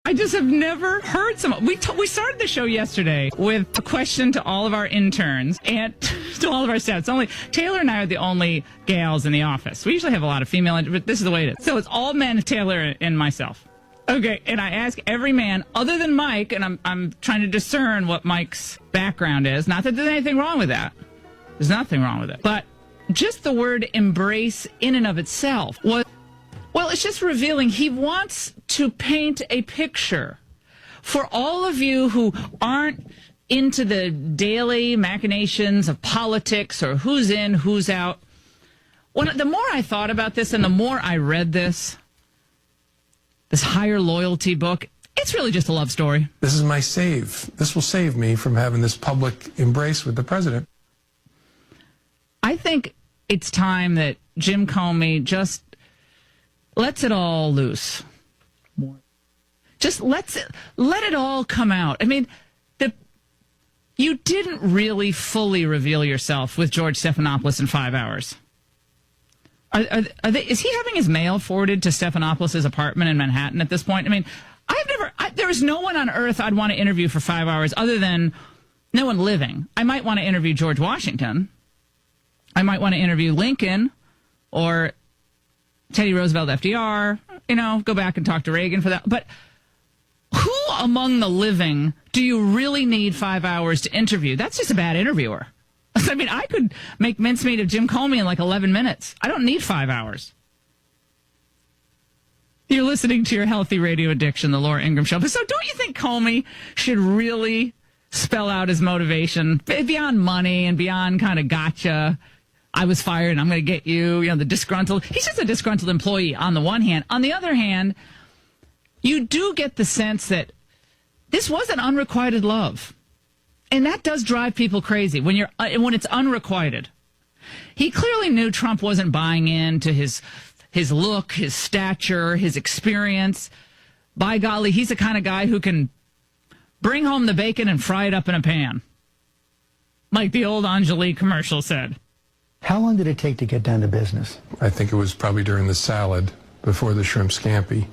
I just have never heard someone. We started the show yesterday with a question to all of our interns and to all of our staff. It's only Taylor and I are the only gals in the office. We usually have a lot of female, but this is the way it is. So it's all men, Taylor and myself. Okay, and I ask every man other than Mike, and I'm trying to discern what Mike's background is. Not that there's anything wrong with that. There's nothing wrong with it. But just the word embrace in and of itself was, well, it's just revealing. He wants to paint a picture for all of you who aren't into the daily machinations of politics or who's in, who's out. The more I thought about this and the more I read this higher loyalty book, it's really just a love story. This is my save. This will save me from having this public embrace with the president. I think it's time that Jim Comey just lets it all loose. Just let it all come out. I mean, you didn't really fully reveal yourself with George Stephanopoulos in 5 hours. Is he having his mail forwarded to Stephanopoulos' apartment in Manhattan at this point? I mean, there is no one on earth I'd want to interview for 5 hours other than no one living. I might want to interview George Washington. I might want to interview Lincoln or Teddy Roosevelt, FDR, go back and talk to Reagan for that. But who among the living do you really need 5 hours to interview? That's just a bad interviewer. I mean, I could make mincemeat of Jim Comey in like 11 minutes. I don't need 5 hours. You're listening to your healthy radio addiction, the Laura Ingraham Show. So don't you think Comey should really spell out his motivation beyond money and beyond kind of gotcha? I was fired and I'm going to get you, the disgruntled. He's just a disgruntled employee on the one hand. On the other hand, you do get the sense that this wasn't unrequited love. And that does drive people crazy when it's unrequited. He clearly knew Trump wasn't buying into his look, his stature, his experience. By golly, he's the kind of guy who can bring home the bacon and fry it up in a pan. Like the old Angelique commercial said. How long did it take to get down to business? I think it was probably during the salad before the shrimp scampi.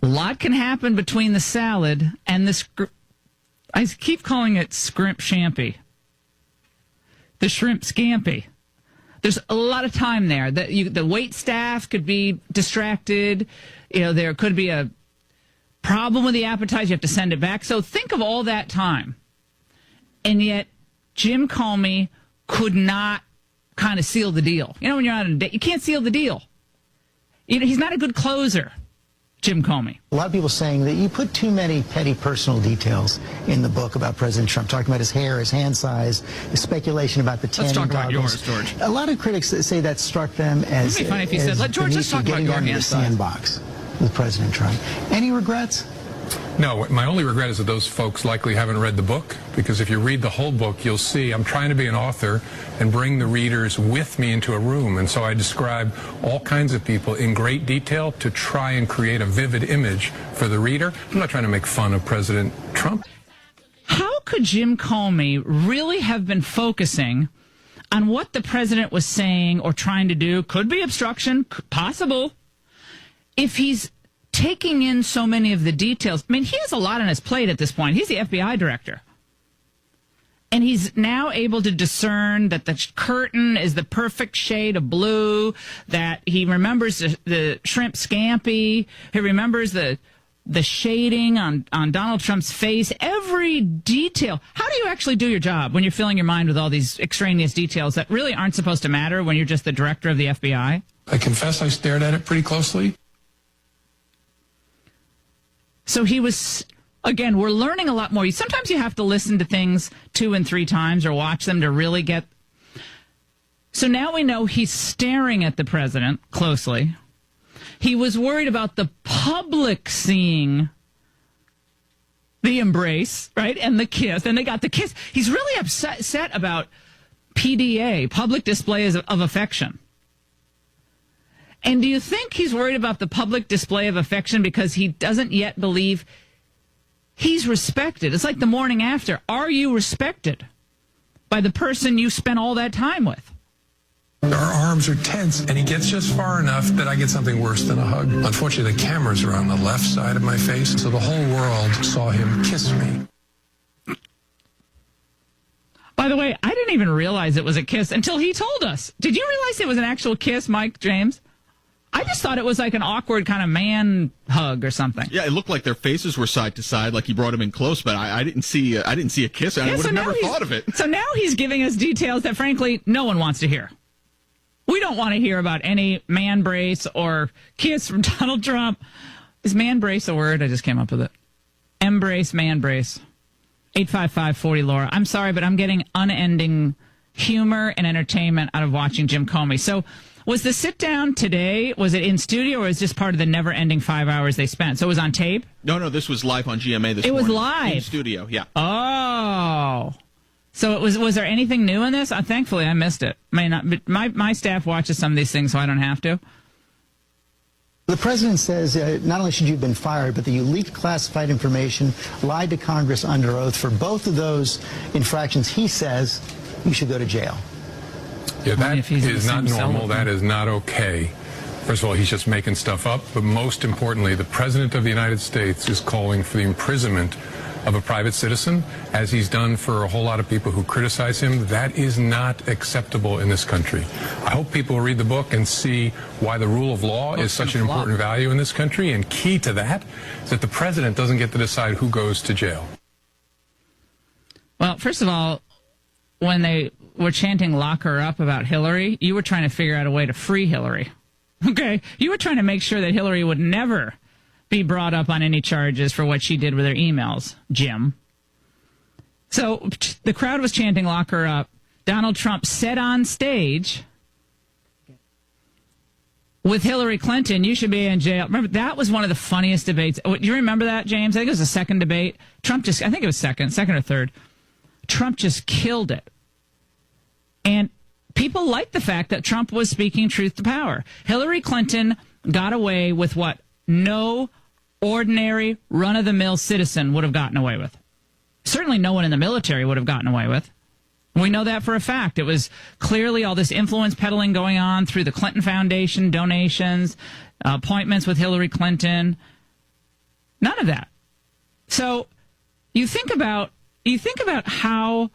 A lot can happen between the salad and the I keep calling it scrimp shampy. The shrimp scampi. There's a lot of time there. The wait staff could be distracted. There could be a problem with the appetizer. You have to send it back. So think of all that time. And yet Jim Comey could not kind of seal the deal. When you're on a date, you can't seal the deal. He's not a good closer. Jim Comey. A lot of people saying that you put too many petty personal details in the book about President Trump, talking about his hair, his hand size, his speculation about the tanning goggles. Let's talk about yours, George. A lot of critics say that struck them as... It would be funny if you said, let's talk about your hand size. Sandbox with President Trump. Any regrets? No, my only regret is that those folks likely haven't read the book, because if you read the whole book, you'll see I'm trying to be an author and bring the readers with me into a room. And so I describe all kinds of people in great detail to try and create a vivid image for the reader. I'm not trying to make fun of President Trump. How could Jim Comey really have been focusing on what the president was saying or trying to do? Could be obstruction, possible, if he's taking in so many of the details. I mean, he has a lot on his plate at this point. He's the FBI director. And he's now able to discern that the curtain is the perfect shade of blue, that he remembers the shrimp scampi, he remembers the shading on Donald Trump's face, every detail. How do you actually do your job when you're filling your mind with all these extraneous details that really aren't supposed to matter when you're just the director of the FBI? I confess I stared at it pretty closely. So he was, again, we're learning a lot more. Sometimes you have to listen to things 2 and 3 times or watch them to really get. So now we know he's staring at the president closely. He was worried about the public seeing the embrace, right, and the kiss. And they got the kiss. He's really upset about PDA, public displays of affection. And do you think he's worried about the public display of affection because he doesn't yet believe he's respected? It's like the morning after. Are you respected by the person you spent all that time with? Our arms are tense, and he gets just far enough that I get something worse than a hug. Unfortunately, the cameras are on the left side of my face, so the whole world saw him kiss me. By the way, I didn't even realize it was a kiss until he told us. Did you realize it was an actual kiss, Mike, James? I just thought it was like an awkward kind of man hug or something. Yeah, it looked like their faces were side to side, like he brought him in close, but I didn't see a kiss. I would have never thought of it. So now he's giving us details that, frankly, no one wants to hear. We don't want to hear about any man brace or kiss from Donald Trump. Is man brace a word? I just came up with it. Embrace, man brace. 855-40-LAURA. I'm sorry, but I'm getting unending humor and entertainment out of watching Jim Comey. So was the sit down today, was it in studio or was this part of the never ending 5 hours they spent? So it was on tape? No, this was live on GMA this morning. It was live? In studio, yeah. Oh. So was there anything new in this? Thankfully, I missed it. My staff watches some of these things, so I don't have to. The president says not only should you have been fired, but that you leaked classified information, lied to Congress under oath. For both of those infractions, he says you should go to jail. Yeah, that is not normal. That is not okay. First of all, he's just making stuff up. But most importantly, the president of the United States is calling for the imprisonment of a private citizen, as he's done for a whole lot of people who criticize him. That is not acceptable in this country. I hope people read the book and see why the rule of law is such an important value in this country, and key to that is that the president doesn't get to decide who goes to jail. Well, first of all, when they were chanting "lock her up" about Hillary, you were trying to figure out a way to free Hillary. Okay? You were trying to make sure that Hillary would never be brought up on any charges for what she did with her emails, Jim. So the crowd was chanting "lock her up." Donald Trump said on stage, with Hillary Clinton, you should be in jail. Remember, that was one of the funniest debates. Do you remember that, James? I think it was the second debate. I think it was second or third. Trump just killed it. And people liked the fact that Trump was speaking truth to power. Hillary Clinton got away with what no ordinary run-of-the-mill citizen would have gotten away with. Certainly no one in the military would have gotten away with. We know that for a fact. It was clearly all this influence peddling going on through the Clinton Foundation, donations, appointments with Hillary Clinton. None of that. So you think about how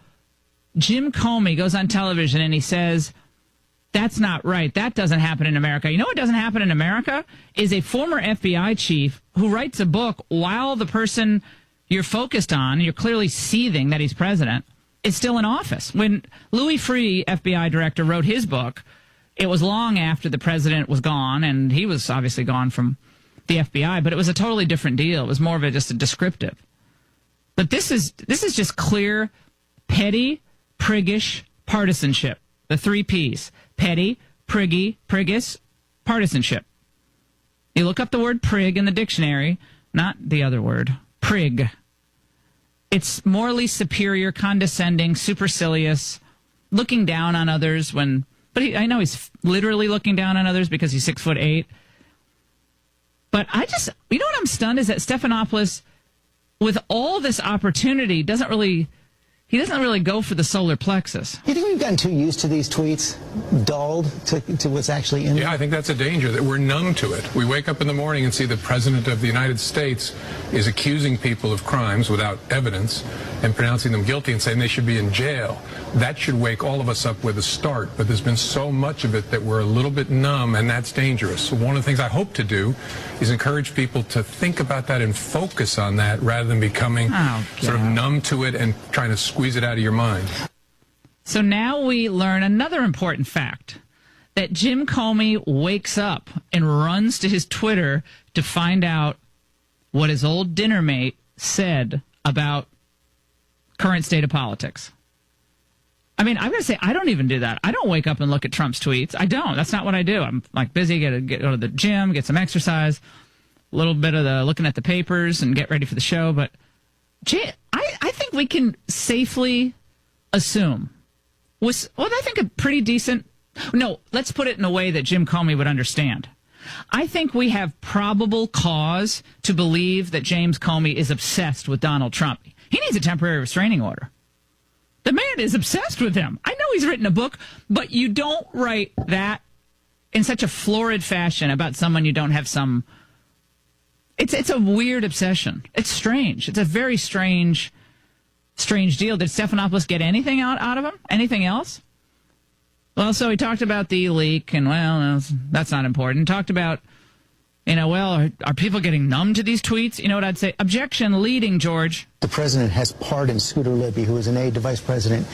Jim Comey goes on television and he says, that's not right. That doesn't happen in America. You know what doesn't happen in America is a former FBI chief who writes a book while the person you're focused on, you're clearly seething that he's president, is still in office. When Louis Freeh, FBI director, wrote his book, it was long after the president was gone, and he was obviously gone from the FBI, but it was a totally different deal. It was more of just a descriptive. But this is just clear, petty, priggish partisanship. The 3 Ps. Petty, priggy, priggish, partisanship. You look up the word prig in the dictionary, not the other word, prig. It's morally superior, condescending, supercilious, looking down on others I know he's literally looking down on others because he's 6'8". But you know what I'm stunned is that Stephanopoulos, with all this opportunity, doesn't really go for the solar plexus. You think we've gotten too used to these tweets, dulled to what's actually in there? Yeah, I think that's a danger, that we're numb to it. We wake up in the morning and see the President of the United States is accusing people of crimes without evidence and pronouncing them guilty and saying they should be in jail. That should wake all of us up with a start, but there's been so much of it that we're a little bit numb, and that's dangerous. So one of the things I hope to do is encourage people to think about that and focus on that rather than becoming sort of numb to it and trying to squeeze it out of your mind. So now we learn another important fact, that Jim Comey wakes up and runs to his Twitter to find out what his old dinner mate said about current state of politics. I mean, I'm going to say I don't even do that. I don't wake up and look at Trump's tweets. I don't. That's not what I do. I'm like busy, go to the gym, get some exercise, a little bit of the looking at the papers and get ready for the show. But I think we can safely assume I think a pretty decent. No, let's put it in a way that Jim Comey would understand. I think we have probable cause to believe that James Comey is obsessed with Donald Trump. He needs a temporary restraining order. The man is obsessed with him. I know he's written a book, but you don't write that in such a florid fashion about someone you don't have some... It's a weird obsession. It's strange. It's a very strange deal. Did Stephanopoulos get anything out of him? Anything else? Well, so he talked about the leak, and, well, that's not important. Talked about, are people getting numb to these tweets? You know what I'd say? Objection leading, George. The president has pardoned Scooter Libby, who was an aide to Vice President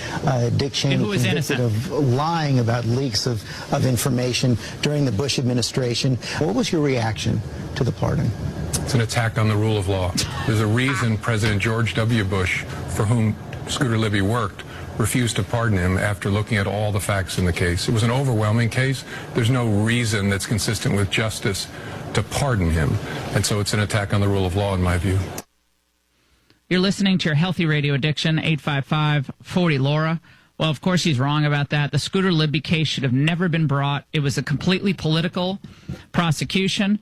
Dick Cheney, who was convicted innocent of lying about leaks of information during the Bush administration. What was your reaction to the pardon? It's an attack on the rule of law. There's a reason President George W. Bush, for whom Scooter Libby worked, refused to pardon him after looking at all the facts in the case. It was an overwhelming case. There's no reason that's consistent with justice to pardon him. And so it's an attack on the rule of law, in my view. You're listening to your Healthy Radio Addiction, 855-40-LAURA. Well, of course, he's wrong about that. The Scooter Libby case should have never been brought. It was a completely political prosecution.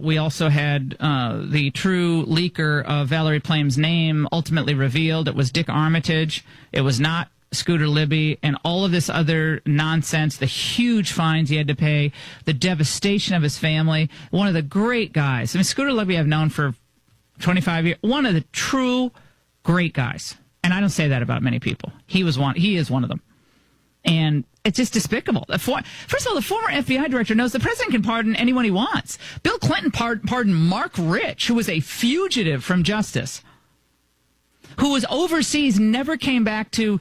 We also had the true leaker of Valerie Plame's name ultimately revealed. It was Dick Armitage. It was not Scooter Libby, and all of this other nonsense, the huge fines he had to pay, the devastation of his family. One of the great guys. I mean, Scooter Libby I've known for 25 years. One of the true great guys. And I don't say that about many people. He is one of them. And it's just despicable. First of all, the former FBI director knows the president can pardon anyone he wants. Bill Clinton pardoned Mark Rich, who was a fugitive from justice, who was overseas, never came back to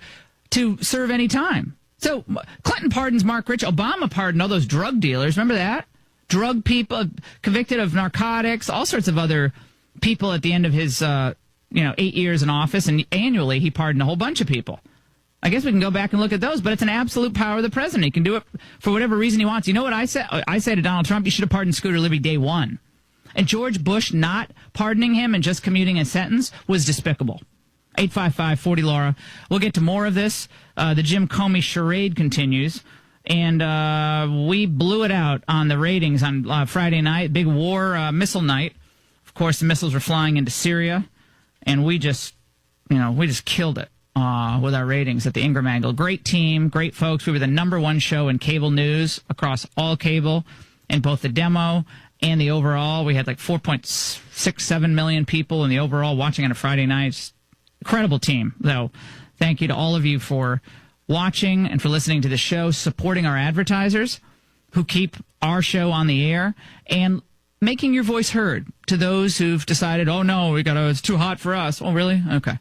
serve any time. So Clinton pardons Mark Rich. Obama pardoned all those drug dealers. Remember that? Drug people convicted of narcotics, all sorts of other people at the end of his 8 years in office. And annually, he pardoned a whole bunch of people. I guess we can go back and look at those, but it's an absolute power of the president. He can do it for whatever reason he wants. You know what I said? I say to Donald Trump, you should have pardoned Scooter Libby day one. And George Bush not pardoning him and just commuting a sentence was despicable. 855-40-LAURA. We'll get to more of this. The Jim Comey charade continues. And we blew it out on the ratings on Friday night. Big war missile night. Of course, the missiles were flying into Syria. And we just killed it. With our ratings at the Ingraham angle. Great team, great folks. We were the #1 show in cable news across all cable, in both the demo and the overall. We had like 4.67 million people in the overall watching on a Friday night. Incredible team, though. Thank you to all of you for watching and for listening to the show, supporting our advertisers who keep our show on the air, and making your voice heard to those who've decided, oh no, it's too hot for us. Oh, really? Okay.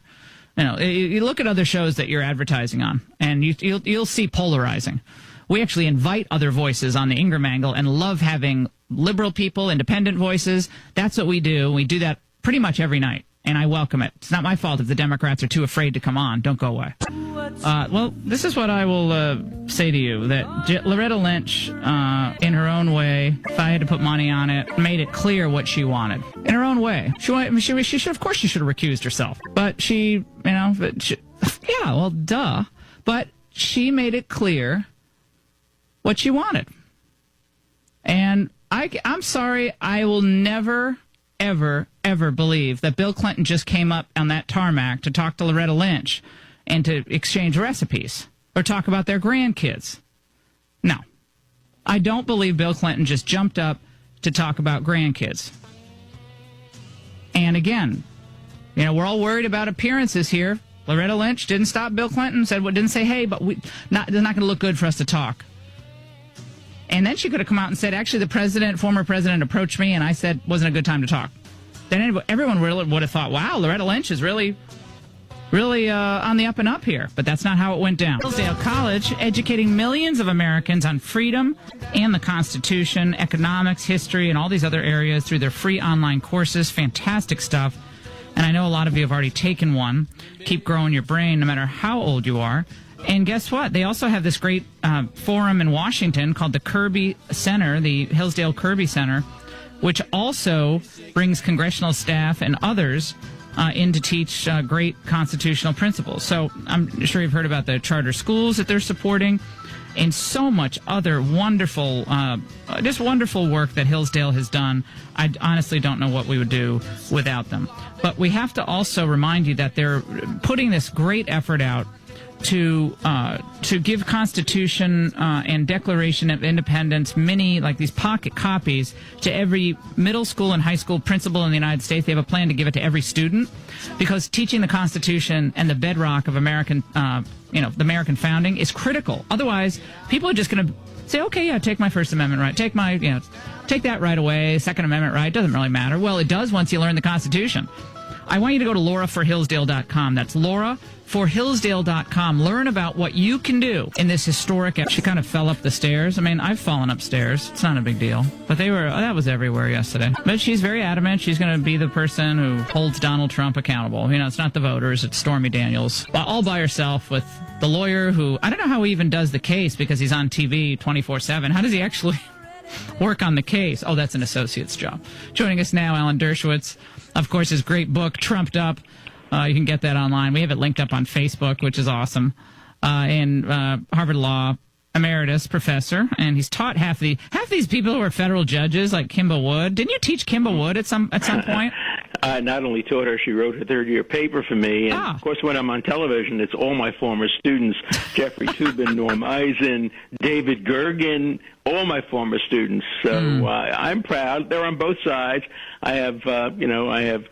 You look at other shows that you're advertising on, and you'll see polarizing. We actually invite other voices on the Ingraham angle and love having liberal people, independent voices. That's what we do. We do that pretty much every night, and I welcome it. It's not my fault if the Democrats are too afraid to come on. Don't go away. Well, this is what I will say to you, that Loretta Lynch, in her own way, if I had to put money on it, made it clear what she wanted. In her own way. She should, of course she should have recused herself. But duh. But she made it clear what she wanted. And I'm sorry, I will never, ever, ever believe that Bill Clinton just came up on that tarmac to talk to Loretta Lynch and to exchange recipes or talk about their grandkids. No. I don't believe Bill Clinton just jumped up to talk about grandkids. And again, we're all worried about appearances here. Loretta Lynch didn't stop Bill Clinton, didn't say, hey, but they're not going to look good for us to talk. And then she could have come out and said, actually, the former president approached me and I said wasn't a good time to talk. Then everyone really would have thought, wow, Loretta Lynch is really on the up and up here. But that's not how it went down. Hillsdale College, educating millions of Americans on freedom and the Constitution, economics, history, and all these other areas through their free online courses. Fantastic stuff. And I know a lot of you have already taken one. Keep growing your brain no matter how old you are. And guess what? They also have this great forum in Washington called the Kirby Center, the Hillsdale Kirby Center, which also brings congressional staff and others in to teach great constitutional principles. So I'm sure you've heard about the charter schools that they're supporting and so much other wonderful, just wonderful work that Hillsdale has done. I honestly don't know what we would do without them. But we have to also remind you that they're putting this great effort out to give Constitution and Declaration of Independence like these pocket copies to every middle school and high school principal in the United States. They have a plan to give it to every student, because teaching the Constitution and the bedrock of American, the American founding is critical. Otherwise, people are just going to say, okay, yeah, take my First Amendment right, take that right away, Second Amendment right, doesn't really matter. Well, it does once you learn the Constitution. I want you to go to lauraforhillsdale.com. That's lauraforhillsdale.com. Learn about what you can do in this historic. She kind of fell up the stairs. I mean, I've fallen upstairs. It's not a big deal. But that was everywhere yesterday. But she's very adamant. She's going to be the person who holds Donald Trump accountable. It's not the voters. It's Stormy Daniels. All by herself with the lawyer who, I don't know how he even does the case, because he's on TV 24/7. How does he actually work on the case? Oh, that's an associate's job. Joining us now, Alan Dershowitz. Of course, his great book, Trumped Up. You can get that online. We have it linked up on Facebook, which is awesome. And Harvard Law emeritus professor, and he's taught half these people who are federal judges, like Kimba Wood. Didn't you teach Kimba Wood at some point? I not only taught her, she wrote her third-year paper for me. And, of course, when I'm on television, it's all my former students, Jeffrey Toobin, Norm Eisen, David Gergen, all my former students. So I'm proud. They're on both sides. I have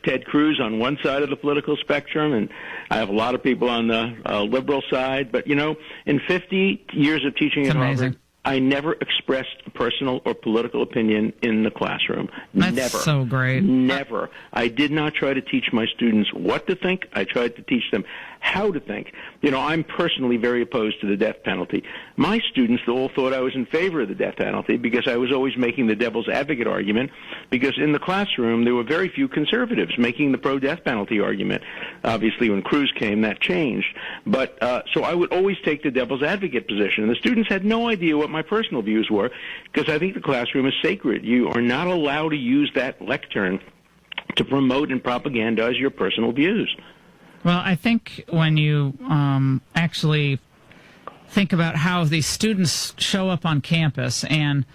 Ted Cruz on one side of the political spectrum, and I have a lot of people on the liberal side. But, in 50 years of teaching at Harvard, I never expressed a personal or political opinion in the classroom. That's never. So great. Never. I did not try to teach my students what to think. I tried to teach them how to think. I'm personally very opposed to the death penalty. My students all thought I was in favor of the death penalty because I was always making the devil's advocate argument, because in the classroom there were very few conservatives making the pro-death penalty argument. Obviously, when Cruz came, that changed. But so I would always take the devil's advocate position, and the students had no idea what my personal views were, because I think the classroom is sacred. You are not allowed to use that lectern to promote and propagandize your personal views. Well, I think when you actually think about how these students show up on campus, and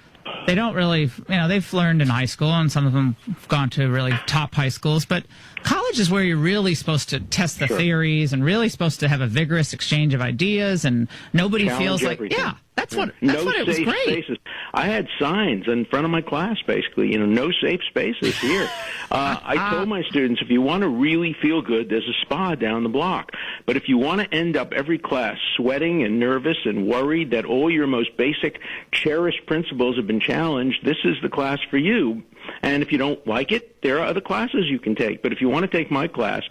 they don't really, they've learned in high school, and some of them have gone to really top high schools, but college is where you're really supposed to test the theories and really supposed to have a vigorous exchange of ideas, and nobody feels like, that's what it was great. Spaces. I had signs in front of my class, basically, no safe spaces here. I told my students, if you want to really feel good, there's a spa down the block. But if you want to end up every class sweating and nervous and worried that all your most basic, cherished principles have been challenged, this is the class for you. And if you don't like it, there are other classes you can take. But if you want to take my class,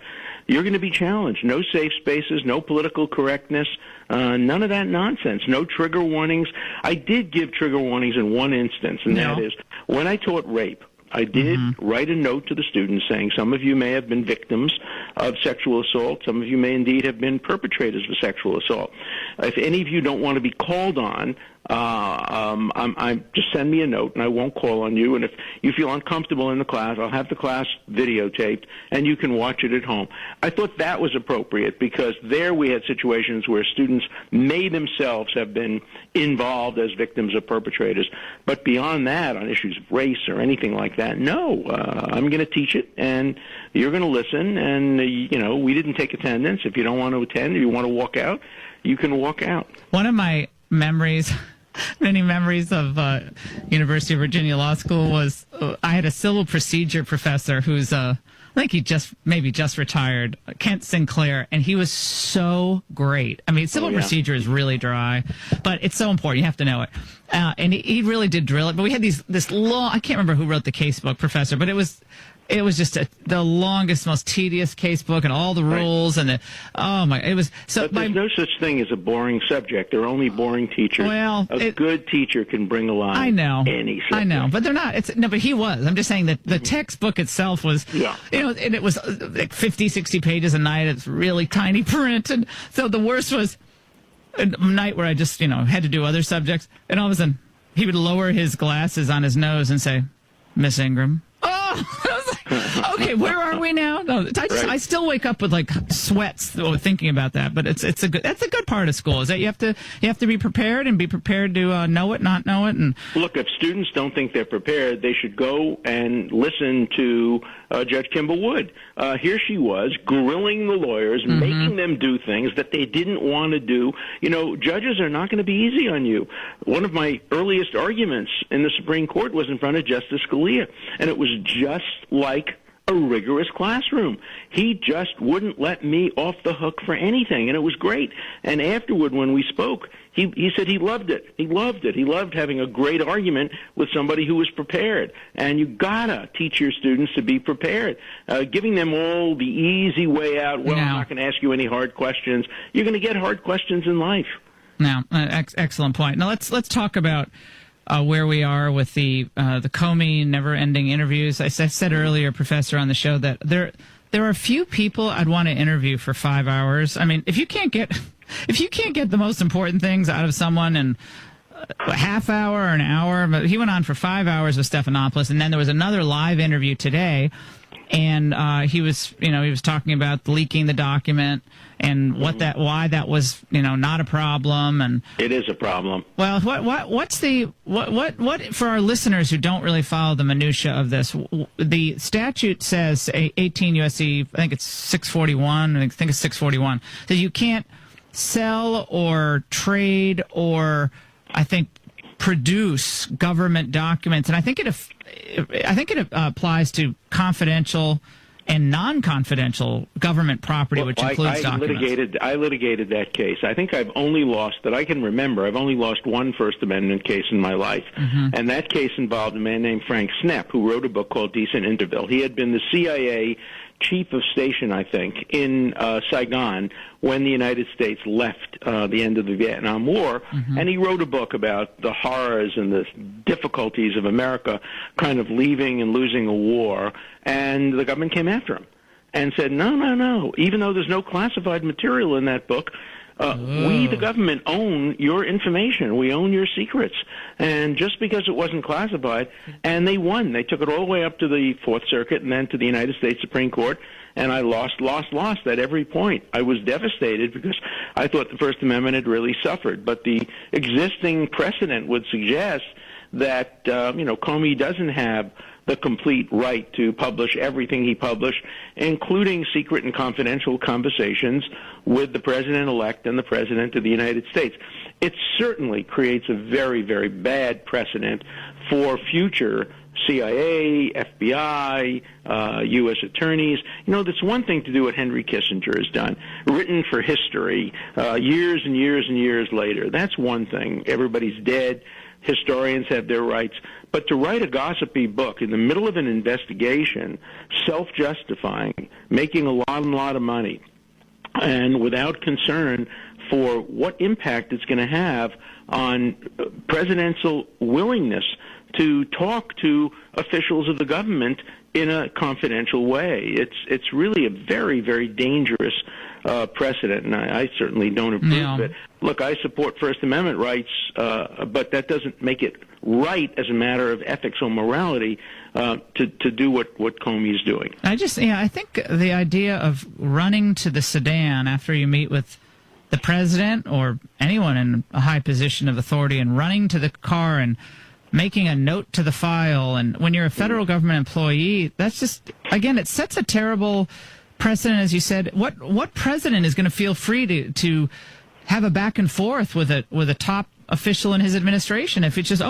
you're going to be challenged. No safe spaces, no political correctness, none of that nonsense, no trigger warnings. I did give trigger warnings in one instance, and that is when I taught rape. I did write a note to the students saying some of you may have been victims of sexual assault. Some of you may indeed have been perpetrators of sexual assault. If any of you don't want to be called on, just send me a note, and I won't call on you. And if you feel uncomfortable in the class, I'll have the class videotaped, and you can watch it at home. I thought that was appropriate, because there we had situations where students may themselves have been involved as victims or perpetrators. But beyond that, on issues of race or anything like that, no. I'm going to teach it, and you're going to listen. And, we didn't take attendance. If you don't want to attend or you want to walk out, you can walk out. One of my many memories of University of Virginia Law School was I had a civil procedure professor who's I think he maybe just retired, Kent Sinclair, and he was so great. I mean, civil procedure is really dry, but it's so important. You have to know it. And he really did drill it. But we had this long, I can't remember who wrote the casebook, professor, but it was just the longest, most tedious casebook, and all the rules, and it was so. But there's no such thing as a boring subject. There are only boring teachers. Well, a good teacher can bring alive any subject. I know, but they're not. But he was. I'm just saying that the textbook itself was, and it was like 50, 60 pages a night. It's really tiny print, and so the worst was a night where I just had to do other subjects, and all of a sudden he would lower his glasses on his nose and say, "Miss Ingram." Oh, I was like, Okay, where are we now? No, I still wake up with like sweats thinking about that. But that's a good part of school, is that you have to be prepared and be prepared to know it, not know it. And look, if students don't think they're prepared, they should go and listen to Judge Kimball Wood. Here she was grilling the lawyers, making them do things that they didn't want to do. You know, judges are not going to be easy on you. One of my earliest arguments in the Supreme Court was in front of Justice Scalia, and it was just like a rigorous classroom. He just wouldn't let me off the hook for anything, and it was great. And afterward, when we spoke, he said he loved it. He loved it. He loved having a great argument with somebody who was prepared. And you gotta teach your students to be prepared. Giving them all the easy way out, well, I'm not going to ask you any hard questions. You're going to get hard questions in life. Now, excellent point. Now let's talk about where we are with the Comey never-ending interviews. I said earlier, Professor, on the show that there are a few people I'd want to interview for 5 hours. I mean, if you can't get the most important things out of someone in a half hour or an hour, but he went on for 5 hours with Stephanopoulos, and then there was another live interview today, and he was talking about leaking the document and why that was not a problem. And it is a problem. Well, what for our listeners who don't really follow the minutia of this, the statute says 18 USC, I think it's 641. I think it's 641. That you can't sell or trade or, I think, produce government documents, and I think it applies to confidential and non-confidential government property, which includes documents. I litigated that case. I think I've only lost, that I can remember, I've only lost one First Amendment case in my life. And that case involved a man named Frank Snepp, who wrote a book called Decent Interval. He had been the CIA chief of station, I think, in Saigon when the United States left the end of the Vietnam War, and he wrote a book about the horrors and the difficulties of America kind of leaving and losing a war, and the government came after him and said, no, even though there's no classified material in that book, we, the government, own your information. We own your secrets. And just because it wasn't classified, and they won. They took it all the way up to the Fourth Circuit and then to the United States Supreme Court, and I lost at every point. I was devastated because I thought the First Amendment had really suffered. But the existing precedent would suggest that, Comey doesn't have the complete right to publish everything he published, including secret and confidential conversations with the president-elect and the president of the United States. It certainly creates a very, very bad precedent for future CIA, FBI, U.S. attorneys. That's one thing to do what Henry Kissinger has done, written for history years and years and years later. That's one thing. Everybody's dead. Historians have their rights. But to write a gossipy book in the middle of an investigation, self-justifying, making a lot of money, and without concern for what impact it's going to have on presidential willingness to talk to officials of the government in a confidential way. It's really a very, very dangerous precedent, and I certainly don't approve of it. Look, I support First Amendment rights, but that doesn't make it right as a matter of ethics or morality to do what Comey is doing. I think the idea of running to the sedan after you meet with the president or anyone in a high position of authority and running to the car and making a note to the file, and when you're a federal government employee, that's just, again, it sets a terrible precedent, as you said. What president is going to feel free to have a back and forth with a top official in his administration if it's just,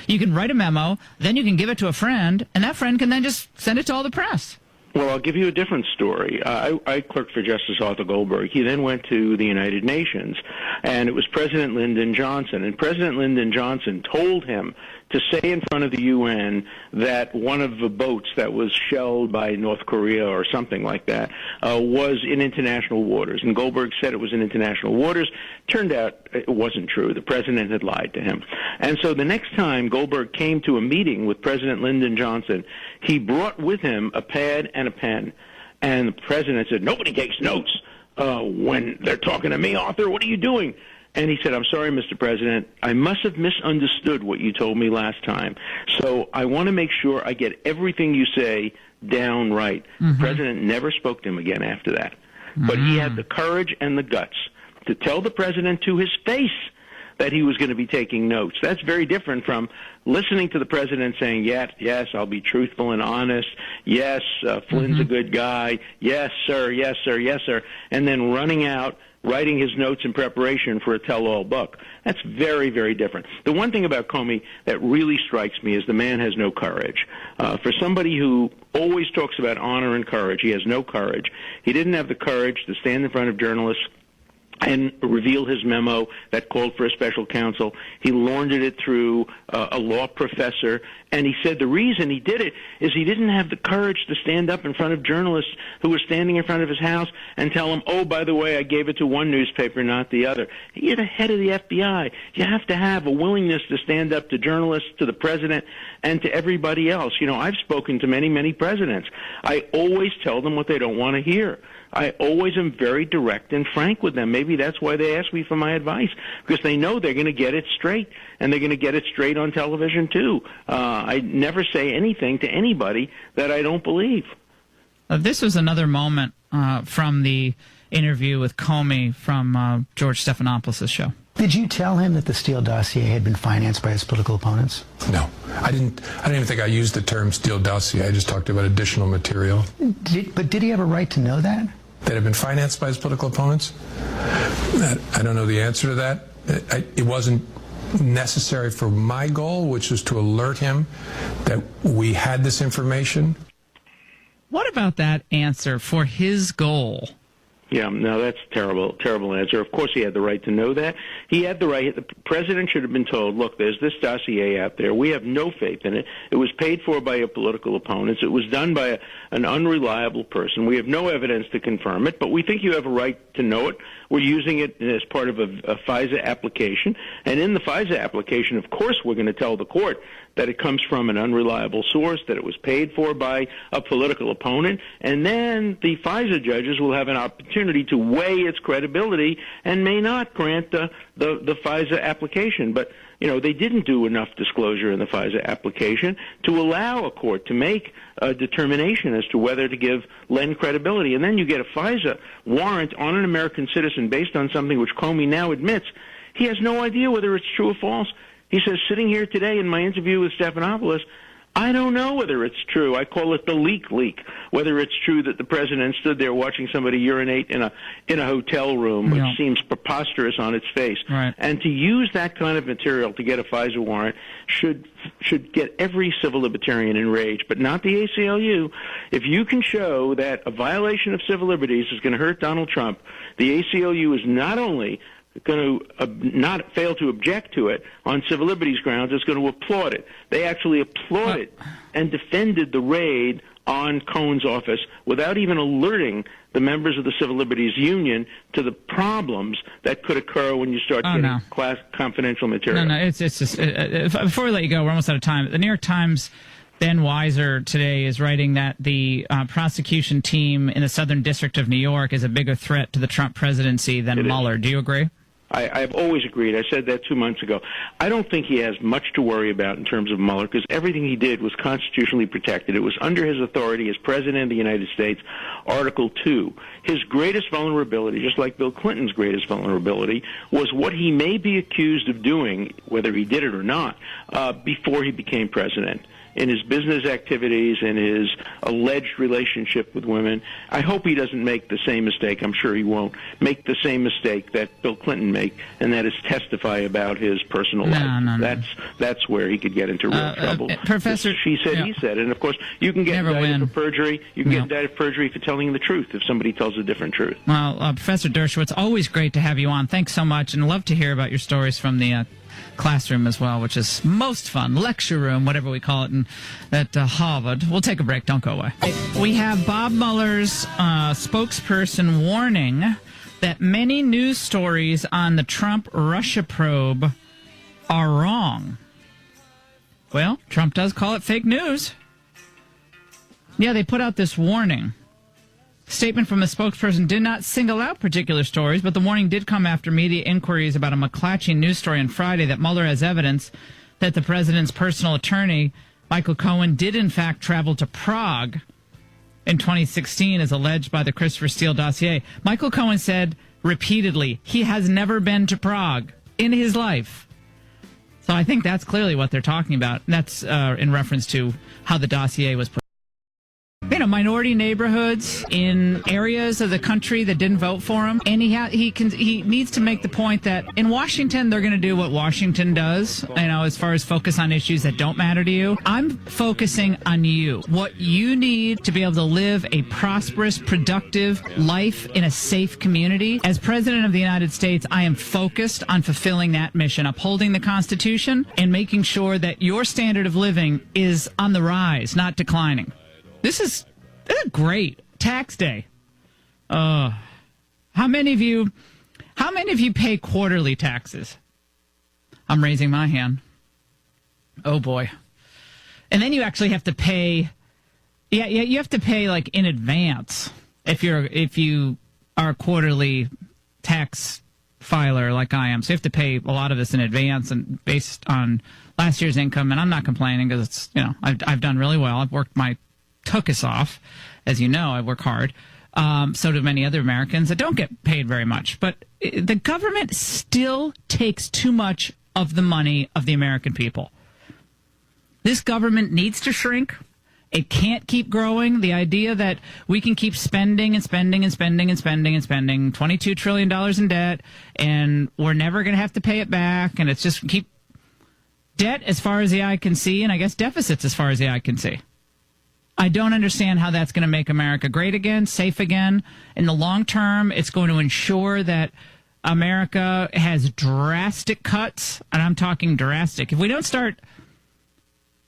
you can write a memo, then you can give it to a friend, and that friend can then just send it to all the press? Well, I'll give you a different story. I clerked for Justice Arthur Goldberg. He then went to the United Nations, and it was President Lyndon Johnson. And President Lyndon Johnson told him to say in front of the UN that one of the boats that was shelled by North Korea or something like that was in international waters. And Goldberg said it was in international waters. Turned out it wasn't true. The president had lied to him. And so the next time Goldberg came to a meeting with President Lyndon Johnson, he brought with him a pad and a pen. And the president said, "Nobody takes notes when they're talking to me, Arthur. What are you doing?" And he said, I'm sorry, Mr. President, I must have misunderstood what you told me last time. So I want to make sure I get everything you say down right. The president never spoke to him again after that. But he had the courage and the guts to tell the president to his face that he was going to be taking notes. That's very different from listening to the president saying, yes, I'll be truthful and honest. Yes, Flynn's a good guy. Yes, sir, yes, sir, yes, sir. And then running out, writing his notes in preparation for a tell-all book. That's very, very different. The one thing about Comey that really strikes me is the man has no courage. For somebody who always talks about honor and courage, he has no courage. He didn't have the courage to stand in front of journalists and reveal his memo that called for a special counsel. He laundered it through a law professor, and he said the reason he did it is he didn't have the courage to stand up in front of journalists who were standing in front of his house and tell them, oh, by the way, I gave it to one newspaper, not the other. You're the head of the FBI. You have to have a willingness to stand up to journalists, to the president, and to everybody else. You know, I've spoken to many, many presidents. I always tell them what they don't want to hear. I always am very direct and frank with them. Maybe that's why they ask me for my advice, because they know they're going to get it straight, and they're going to get it straight on television, too. I never say anything to anybody that I don't believe. This was another moment from the interview with Comey from George Stephanopoulos' show. Did you tell him that the Steele dossier had been financed by his political opponents? No, I didn't even think I used the term Steele dossier. I just talked about additional material. But did he have a right to know that? That had been financed by his political opponents? I don't know the answer to that. It wasn't necessary for my goal, which was to alert him that we had this information. What about that answer for his goal? Yeah, no, that's a terrible answer. Of course he had the right to know that. He had the right. The president should have been told, look, there's this dossier out there. We have no faith in it. It was paid for by your political opponents. It was done by an unreliable person. We have no evidence to confirm it, but we think you have a right to know it. We're using it as part of a FISA application. And in the FISA application, of course, we're going to tell the court that it comes from an unreliable source, that it was paid for by a political opponent, and then the FISA judges will have an opportunity to weigh its credibility and may not grant the FISA application. But, you know, they didn't do enough disclosure in the FISA application to allow a court to make a determination as to whether to lend credibility. And then you get a FISA warrant on an American citizen based on something which Comey now admits he has no idea whether it's true or false. He says, sitting here today in my interview with Stephanopoulos, I don't know whether it's true. I call it the leak, whether it's true that the president stood there watching somebody urinate in a hotel room, which seems preposterous on its face. Right. And to use that kind of material to get a FISA warrant should get every civil libertarian enraged, but not the ACLU. If you can show that a violation of civil liberties is going to hurt Donald Trump, the ACLU is not only going to not fail to object to it on civil liberties grounds, it's going to applaud it. They actually applauded and defended the raid on Cohen's office without even alerting the members of the Civil Liberties Union to the problems that could occur when you start getting class confidential material. No, it's just before we let you go, we're almost out of time. The New York Times, Ben Weiser today is writing that the prosecution team in the Southern District of New York is a bigger threat to the Trump presidency than Mueller. Do you agree? I've always agreed. I said that 2 months ago. I don't think he has much to worry about in terms of Mueller, because everything he did was constitutionally protected. It was under his authority as President of the United States, Article 2. His greatest vulnerability, just like Bill Clinton's greatest vulnerability, was what he may be accused of doing, whether he did it or not, before he became president. In his business activities, in his alleged relationship with women. I hope he doesn't make the same mistake. I'm sure he won't make the same mistake that Bill Clinton made, and that is testify about his personal life. No. That's where he could get into real trouble. Professor, she said, he said, and of course you can get indicted for perjury. You can get indicted for perjury for telling the truth if somebody tells a different truth. Well, Professor Dershowitz, always great to have you on. Thanks so much, and love to hear about your stories from the classroom as well, which is most fun. Lecture room, whatever we call it, at Harvard. We'll take a break. Don't go away. We have Bob Mueller's spokesperson warning that many news stories on the Trump-Russia probe are wrong. Well, Trump does call it fake news. Yeah, they put out this warning. Statement from a spokesperson did not single out particular stories, but the warning did come after media inquiries about a McClatchy news story on Friday that Mueller has evidence that the president's personal attorney, Michael Cohen, did in fact travel to Prague in 2016 as alleged by the Christopher Steele dossier. Michael Cohen said repeatedly he has never been to Prague in his life. So I think that's clearly what they're talking about. And that's in reference to how the dossier was put. Minority neighborhoods in areas of the country that didn't vote for him, and he needs to make the point that in Washington they're going to do what Washington does. As far as focus on issues that don't matter to you, I'm focusing on you. What you need to be able to live a prosperous, productive life in a safe community. As President of the United States, I am focused on fulfilling that mission, upholding the Constitution, and making sure that your standard of living is on the rise, not declining. This is great. Tax day. How many of you pay quarterly taxes? I'm raising my hand. Oh boy. And then you actually have to pay. Yeah, you have to pay like in advance if you are a quarterly tax filer like I am. So you have to pay a lot of this in advance and based on last year's income. And I'm not complaining because it's I've done really well. I've worked my tuchus off. As you know, I work hard. So do many other Americans that don't get paid very much. But the government still takes too much of the money of the American people. This government needs to shrink. It can't keep growing. The idea that we can keep spending and spending and spending and spending and spending $22 trillion in debt, and we're never going to have to pay it back, and it's just keep debt as far as the eye can see, and I guess deficits as far as the eye can see. I don't understand how that's going to make America great again, safe again. In the long term, it's going to ensure that America has drastic cuts, and I'm talking drastic. If we don't start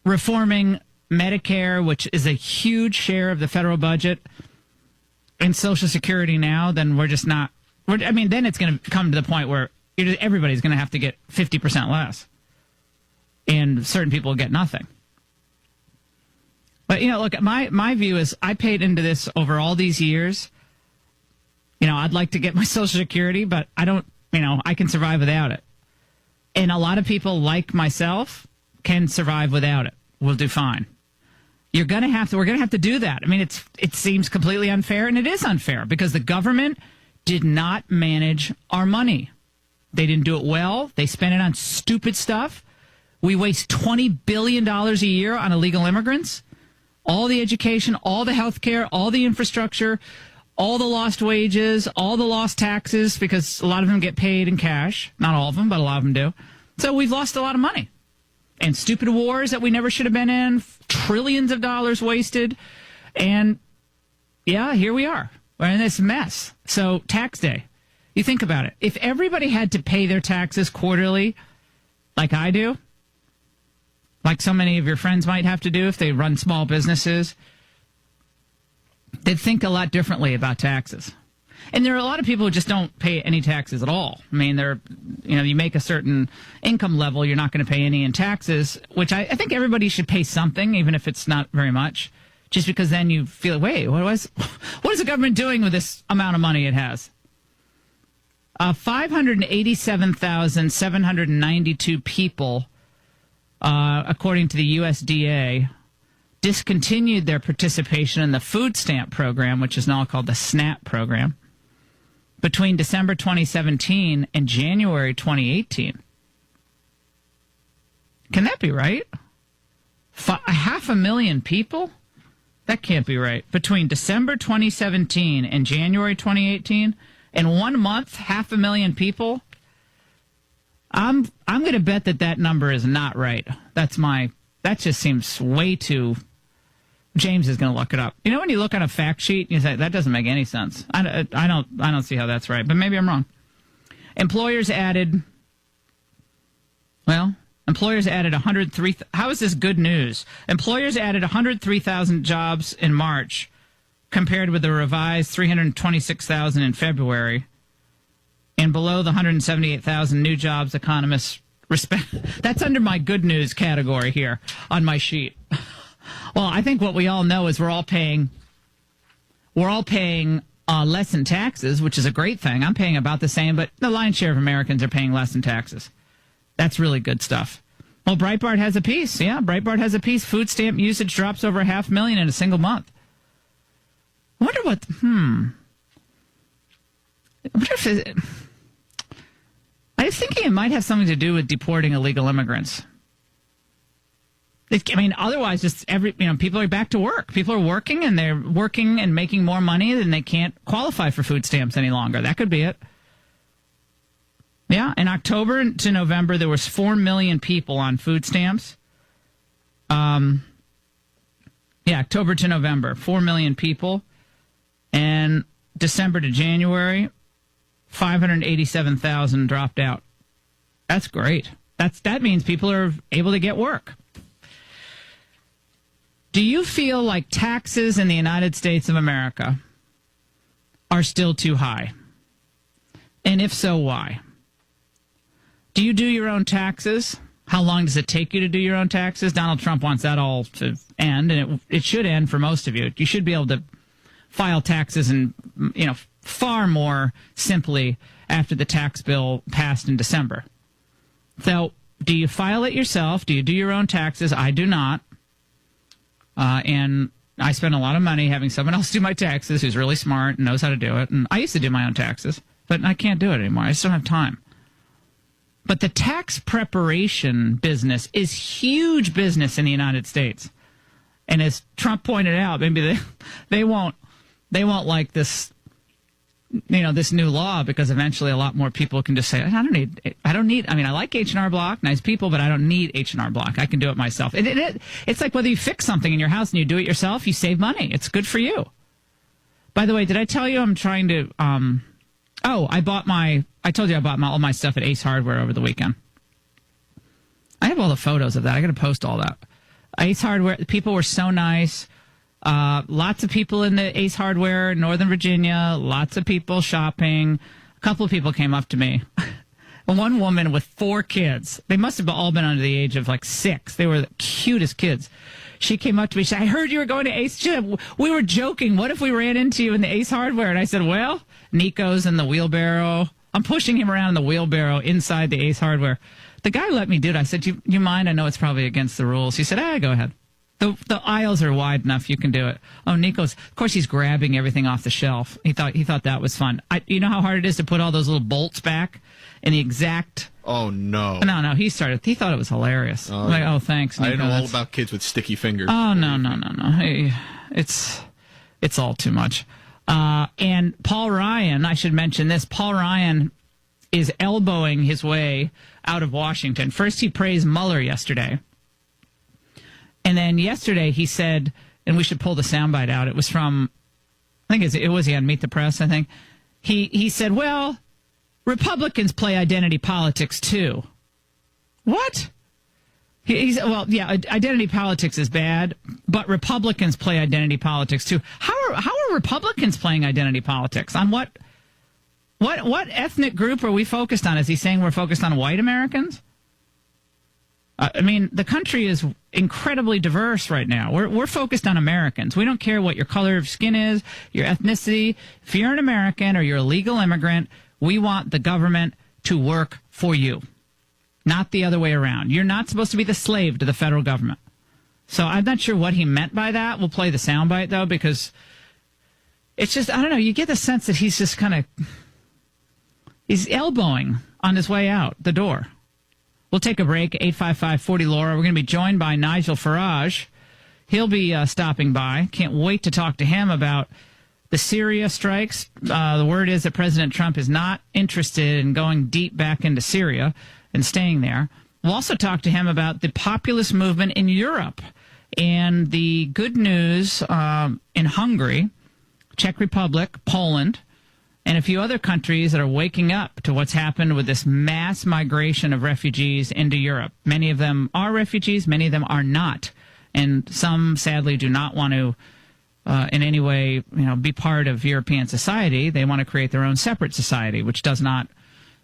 reforming Medicare, which is a huge share of the federal budget, and Social Security now, then we're just not. Then it's going to come to the point where everybody's going to have to get 50% less, and certain people will get nothing. But, look, my view is I paid into this over all these years. I'd like to get my Social Security, but I don't, I can survive without it. And a lot of people like myself can survive without it. We'll do fine. We're going to have to do that. It seems completely unfair, and it is unfair because the government did not manage our money. They didn't do it well. They spent it on stupid stuff. We waste $20 billion a year on illegal immigrants. All the education, all the health care, all the infrastructure, all the lost wages, all the lost taxes, because a lot of them get paid in cash. Not all of them, but a lot of them do. So we've lost a lot of money. And stupid wars that we never should have been in, trillions of dollars wasted. And, yeah, here we are. We're in this mess. So tax day. You think about it. If everybody had to pay their taxes quarterly, like I do, like so many of your friends might have to do if they run small businesses, they'd think a lot differently about taxes. And there are a lot of people who just don't pay any taxes at all. You make a certain income level, you're not going to pay any in taxes, which I think everybody should pay something, even if it's not very much, just because then you feel, wait, what is the government doing with this amount of money it has? 587,792 people, according to the USDA, discontinued their participation in the food stamp program, which is now called the SNAP program, between December 2017 and January 2018. Can that be right? 500,000 people? That can't be right. Between December 2017 and January 2018, in 1 month, 500,000 people? I'm going to bet that number is not right. That just seems way too. James is going to look it up. When you look on a fact sheet, you say that doesn't make any sense. I don't see how that's right, but maybe I'm wrong. Employers added 103. How is this good news? Employers added 103,000 jobs in March, compared with the revised 326,000 in February. And below the 178,000 new jobs, economists respect. That's under my good news category here on my sheet. Well, I think what we all know is we're all paying we're all paying less in taxes, which is a great thing. I'm paying about the same, but the lion's share of Americans are paying less in taxes. That's really good stuff. Well, Breitbart has a piece. Yeah, Breitbart has a piece. Food stamp usage drops over 500,000 in a single month. I wonder what... I wonder if I was thinking it might have something to do with deporting illegal immigrants. Otherwise, just people are back to work. People are working, and they're working and making more money, and they can't qualify for food stamps any longer. That could be it. Yeah, in October to November, there was 4 million people on food stamps. October to November, 4 million people. And December to January, 587,000 dropped out. That's great. That means people are able to get work. Do you feel like taxes in the United States of America are still too high? And if so, why? Do you do your own taxes? How long does it take you to do your own taxes? Donald Trump wants that all to end, and it should end for most of you. You should be able to file taxes and far more simply after the tax bill passed in December. So, do you file it yourself? Do you do your own taxes? I do not. And I spend a lot of money having someone else do my taxes who's really smart and knows how to do it. And I used to do my own taxes, but I can't do it anymore. I just don't have time. But the tax preparation business is huge business in the United States. And as Trump pointed out, maybe they won't like this, this new law, because eventually a lot more people can just say, I like H&R Block, nice people, but I don't need H&R Block. I can do it myself. It's like whether you fix something in your house and you do it yourself, you save money. It's good for you. By the way, did I tell you I'm trying to, I told you I bought all my stuff at Ace Hardware over the weekend. I have all the photos of that. I got to post all that. Ace Hardware, the people were so nice. Lots of people in the Ace Hardware, Northern Virginia, lots of people shopping. A couple of people came up to me. One woman with 4 kids. They must have all been under the age of 6. They were the cutest kids. She came up to me. She said, I heard you were going to Ace. We were joking. What if we ran into you in the Ace Hardware? And I said, well, Nico's in the wheelbarrow. I'm pushing him around in the wheelbarrow inside the Ace Hardware. The guy let me do it. I said, you mind? I know it's probably against the rules. He said, go ahead. The aisles are wide enough. You can do it. Oh, Nico's, of course, he's grabbing everything off the shelf. He thought that was fun. You know how hard it is to put all those little bolts back in the exact. Oh, no. No. He thought it was hilarious. I'm like, oh, thanks, Nico. I know all about kids with sticky fingers. Oh, no. Hey, it's all too much. And Paul Ryan, I should mention this. Paul Ryan is elbowing his way out of Washington. First, he praised Mueller yesterday. And then yesterday he said, and we should pull the soundbite out. It was from, I think it was on Meet the Press, I think. He said, well, Republicans play identity politics too. What? He said, well, yeah, identity politics is bad, but Republicans play identity politics too. How are Republicans playing identity politics? On what ethnic group are we focused on? Is he saying we're focused on white Americans? The country is incredibly diverse right now. We're focused on Americans. We don't care what your color of skin is, your ethnicity. If you're an American or you're a legal immigrant, we want the government to work for you, not the other way around. You're not supposed to be the slave to the federal government. So I'm not sure what he meant by that. We'll play the soundbite, though, because it's just, I don't know, you get the sense that he's just he's elbowing on his way out the door. We'll take a break, 855-40-LAURA. We're going to be joined by Nigel Farage. He'll be stopping by. Can't wait to talk to him about the Syria strikes. The word is that President Trump is not interested in going deep back into Syria and staying there. We'll also talk to him about the populist movement in Europe and the good news in Hungary, Czech Republic, Poland, and a few other countries that are waking up to what's happened with this mass migration of refugees into Europe. Many of them are refugees, many of them are not. And some, sadly, do not want to in any way be part of European society. They want to create their own separate society, which does not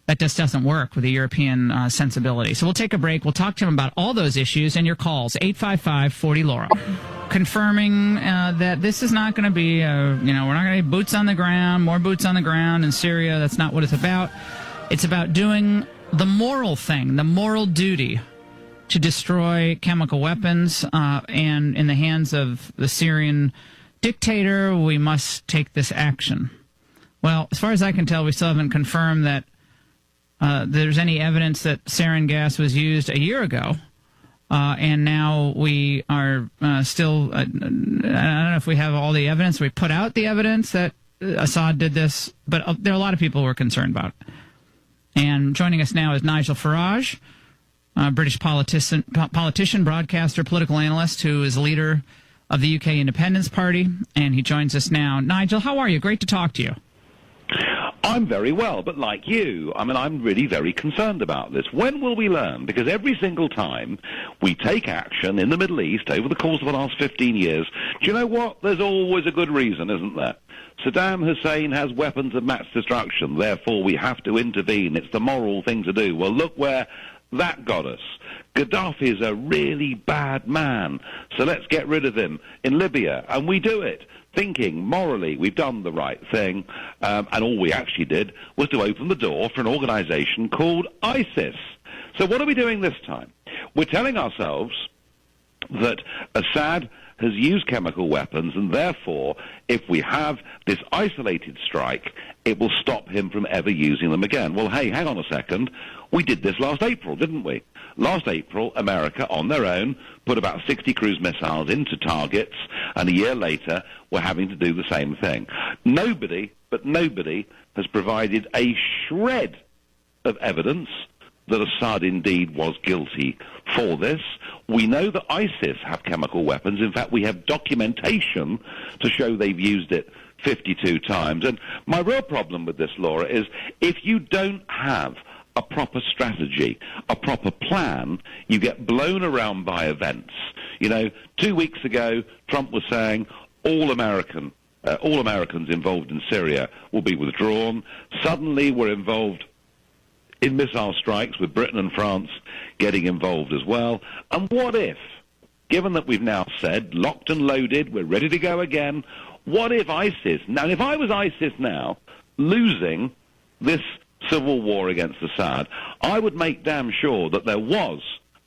that just doesn't work with the European sensibility. So we'll take a break. We'll talk to him about all those issues and your calls, 855-40-LAURA. Confirming that this is not going to be, we're not going to have boots on the ground, more boots on the ground in Syria. That's not what it's about. It's about doing the moral thing, the moral duty to destroy chemical weapons. And in the hands of the Syrian dictator, we must take this action. Well, as far as I can tell, we still haven't confirmed that there's any evidence that sarin gas was used a year ago. And now we are still, I don't know if we have all the evidence. We put out the evidence that Assad did this, but there are a lot of people who are concerned about it. And joining us now is Nigel Farage, British politician, broadcaster, political analyst, who is leader of the UK Independence Party, and he joins us now. Nigel, how are you? Great to talk to you. I'm very well, but like you, I'm really very concerned about this. When will we learn? Because every single time we take action in the Middle East over the course of the last 15 years, do you know what? There's always a good reason, isn't there? Saddam Hussein has weapons of mass destruction, therefore we have to intervene. It's the moral thing to do. Well, look where that got us. Gaddafi's a really bad man, so let's get rid of him in Libya, and we do it, thinking morally we've done the right thing, and all we actually did was to open the door for an organization called ISIS. So what are we doing this time? We're telling ourselves that Assad has used chemical weapons, and therefore, if we have this isolated strike, it will stop him from ever using them again. Well, hey, hang on a second. We did this last April, didn't we? Last April, America, on their own, put about 60 cruise missiles into targets, and a year later, we're having to do the same thing. Nobody has provided a shred of evidence that Assad indeed was guilty for this. We know that ISIS have chemical weapons. In fact, we have documentation to show they've used it 52 times. And my real problem with this, Laura, is if you don't have a proper strategy, a proper plan, you get blown around by events. 2 weeks ago, Trump was saying all Americans involved in Syria will be withdrawn. Suddenly, we're involved in missile strikes with Britain and France getting involved as well. And what if, given that we've now said, locked and loaded, we're ready to go again, what if ISIS, now if I was ISIS now, losing this civil war against Assad, I would make damn sure that there was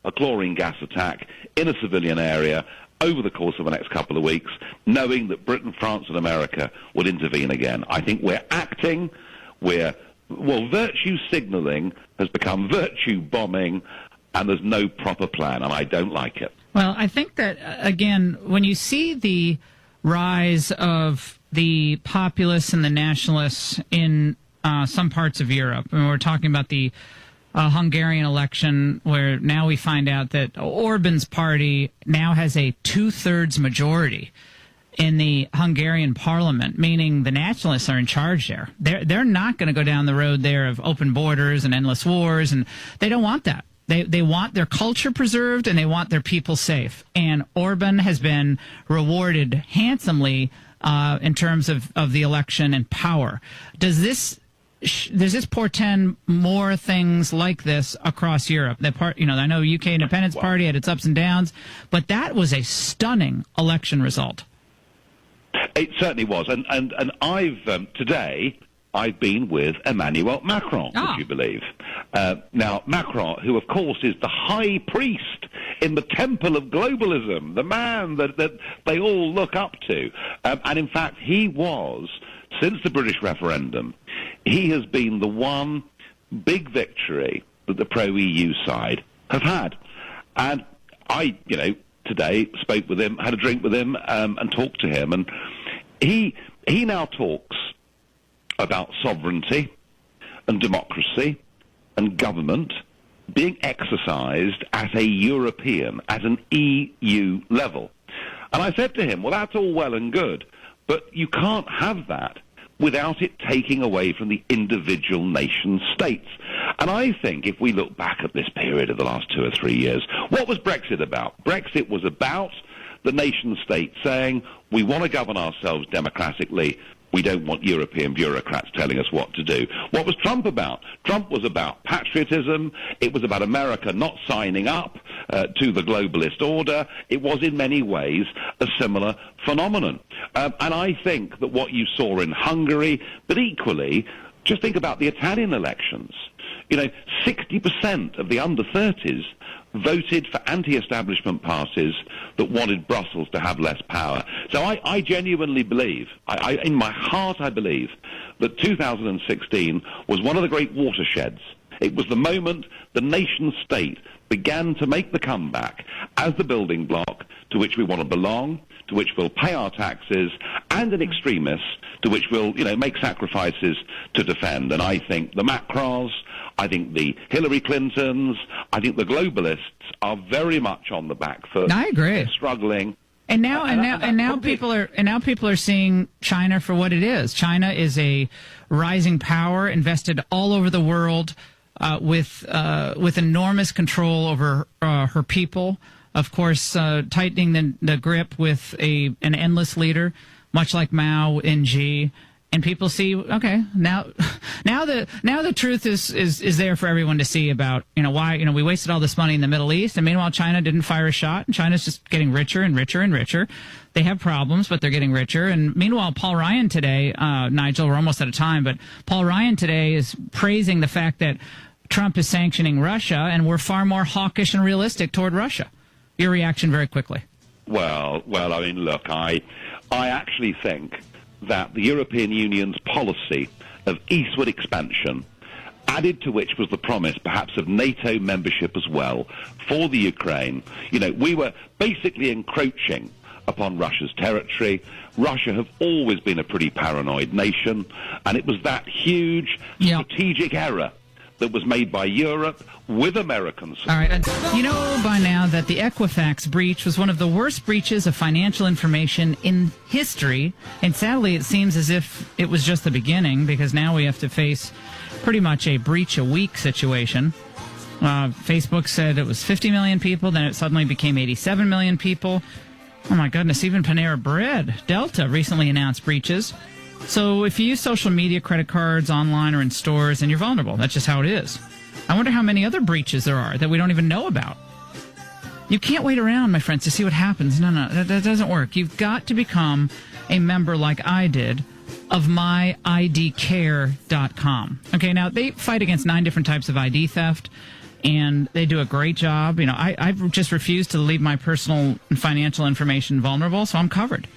a chlorine gas attack in a civilian area over the course of the next couple of weeks, knowing that Britain, France and America would intervene again. I think we're acting, virtue signaling has become virtue bombing, and there's no proper plan, and I don't like it. Well, I think that, again, when you see the rise of the populists and the nationalists in some parts of Europe, and we're talking about the Hungarian election, where now we find out that Orban's party now has a 2/3 majority in the Hungarian parliament, meaning the nationalists are in charge there. They're not going to go down the road there of open borders and endless wars, and they don't want that. They want their culture preserved, and they want their people safe. And Orban has been rewarded handsomely in terms of the election and power. Does this portend more things like this across Europe? I know UK Independence Party had its ups and downs, but that was a stunning election result. It certainly was, and today I've been with Emmanuel Macron, would you believe? Now, Macron, who of course is the high priest in the temple of globalism, the man that they all look up to, and in fact he was, since the British referendum, he has been the one big victory that the pro-EU side have had. And I, today spoke with him, had a drink with him, and talked to him, and he now talks about sovereignty and democracy and government being exercised at a European, at an EU level. And I said to him, well, that's all well and good, but you can't have that without it taking away from the individual nation states. And I think if we look back at this period of the last 2 or 3 years, what was Brexit about? Brexit was about the nation state saying, we want to govern ourselves democratically, We don't want European bureaucrats telling us what to do. What was Trump about? Trump was about patriotism. It was about America not signing up to the globalist order. It was in many ways a similar phenomenon. And I think that what you saw in Hungary, but equally, just think about the Italian elections. 60% of the under-30s voted for anti-establishment parties that wanted Brussels to have less power. So I genuinely believe, in my heart I believe, that 2016 was one of the great watersheds. It was the moment the nation-state began to make the comeback as the building block to which we want to belong, to which we'll pay our taxes, and an extremist to which we'll, make sacrifices to defend. And I think the Macrons, I think the Hillary Clintons, I think the globalists are very much on the back foot. I agree. They're struggling. And now people are seeing China for what it is. China is a rising power invested all over the world with enormous control over her people. Of course, tightening the grip with an endless leader, much like Mao and Xi. And people see, okay, now the truth is there for everyone to see about, why, we wasted all this money in the Middle East. And meanwhile, China didn't fire a shot, and China's just getting richer and richer and richer. They have problems, but they're getting richer. And meanwhile, Paul Ryan today, Nigel, we're almost out of time, but Paul Ryan today is praising the fact that Trump is sanctioning Russia, and we're far more hawkish and realistic toward Russia. Your reaction very quickly. Well, I mean, look, I actually think that the European Union's policy of eastward expansion, added to which was the promise perhaps of NATO membership as well for the Ukraine, we were basically encroaching upon Russia's territory. Russia have always been a pretty paranoid nation, and it was that huge strategic error that was made by Europe with Americans. All right. You know by now that the Equifax breach was one of the worst breaches of financial information in history. And sadly, it seems as if it was just the beginning, because now we have to face pretty much a breach a week situation. Facebook said it was 50 million people. Then it suddenly became 87 million people. Oh, my goodness. Even Panera Bread, Delta, recently announced breaches. So if you use social media, credit cards, online, or in stores, then you're vulnerable. That's just how it is. I wonder how many other breaches there are that we don't even know about. You can't wait around, my friends, to see what happens. No, that doesn't work. You've got to become a member like I did of myidcare.com. Okay, now they fight against 9 different types of ID theft, and they do a great job. I've just refused to leave my personal and financial information vulnerable, so I'm covered.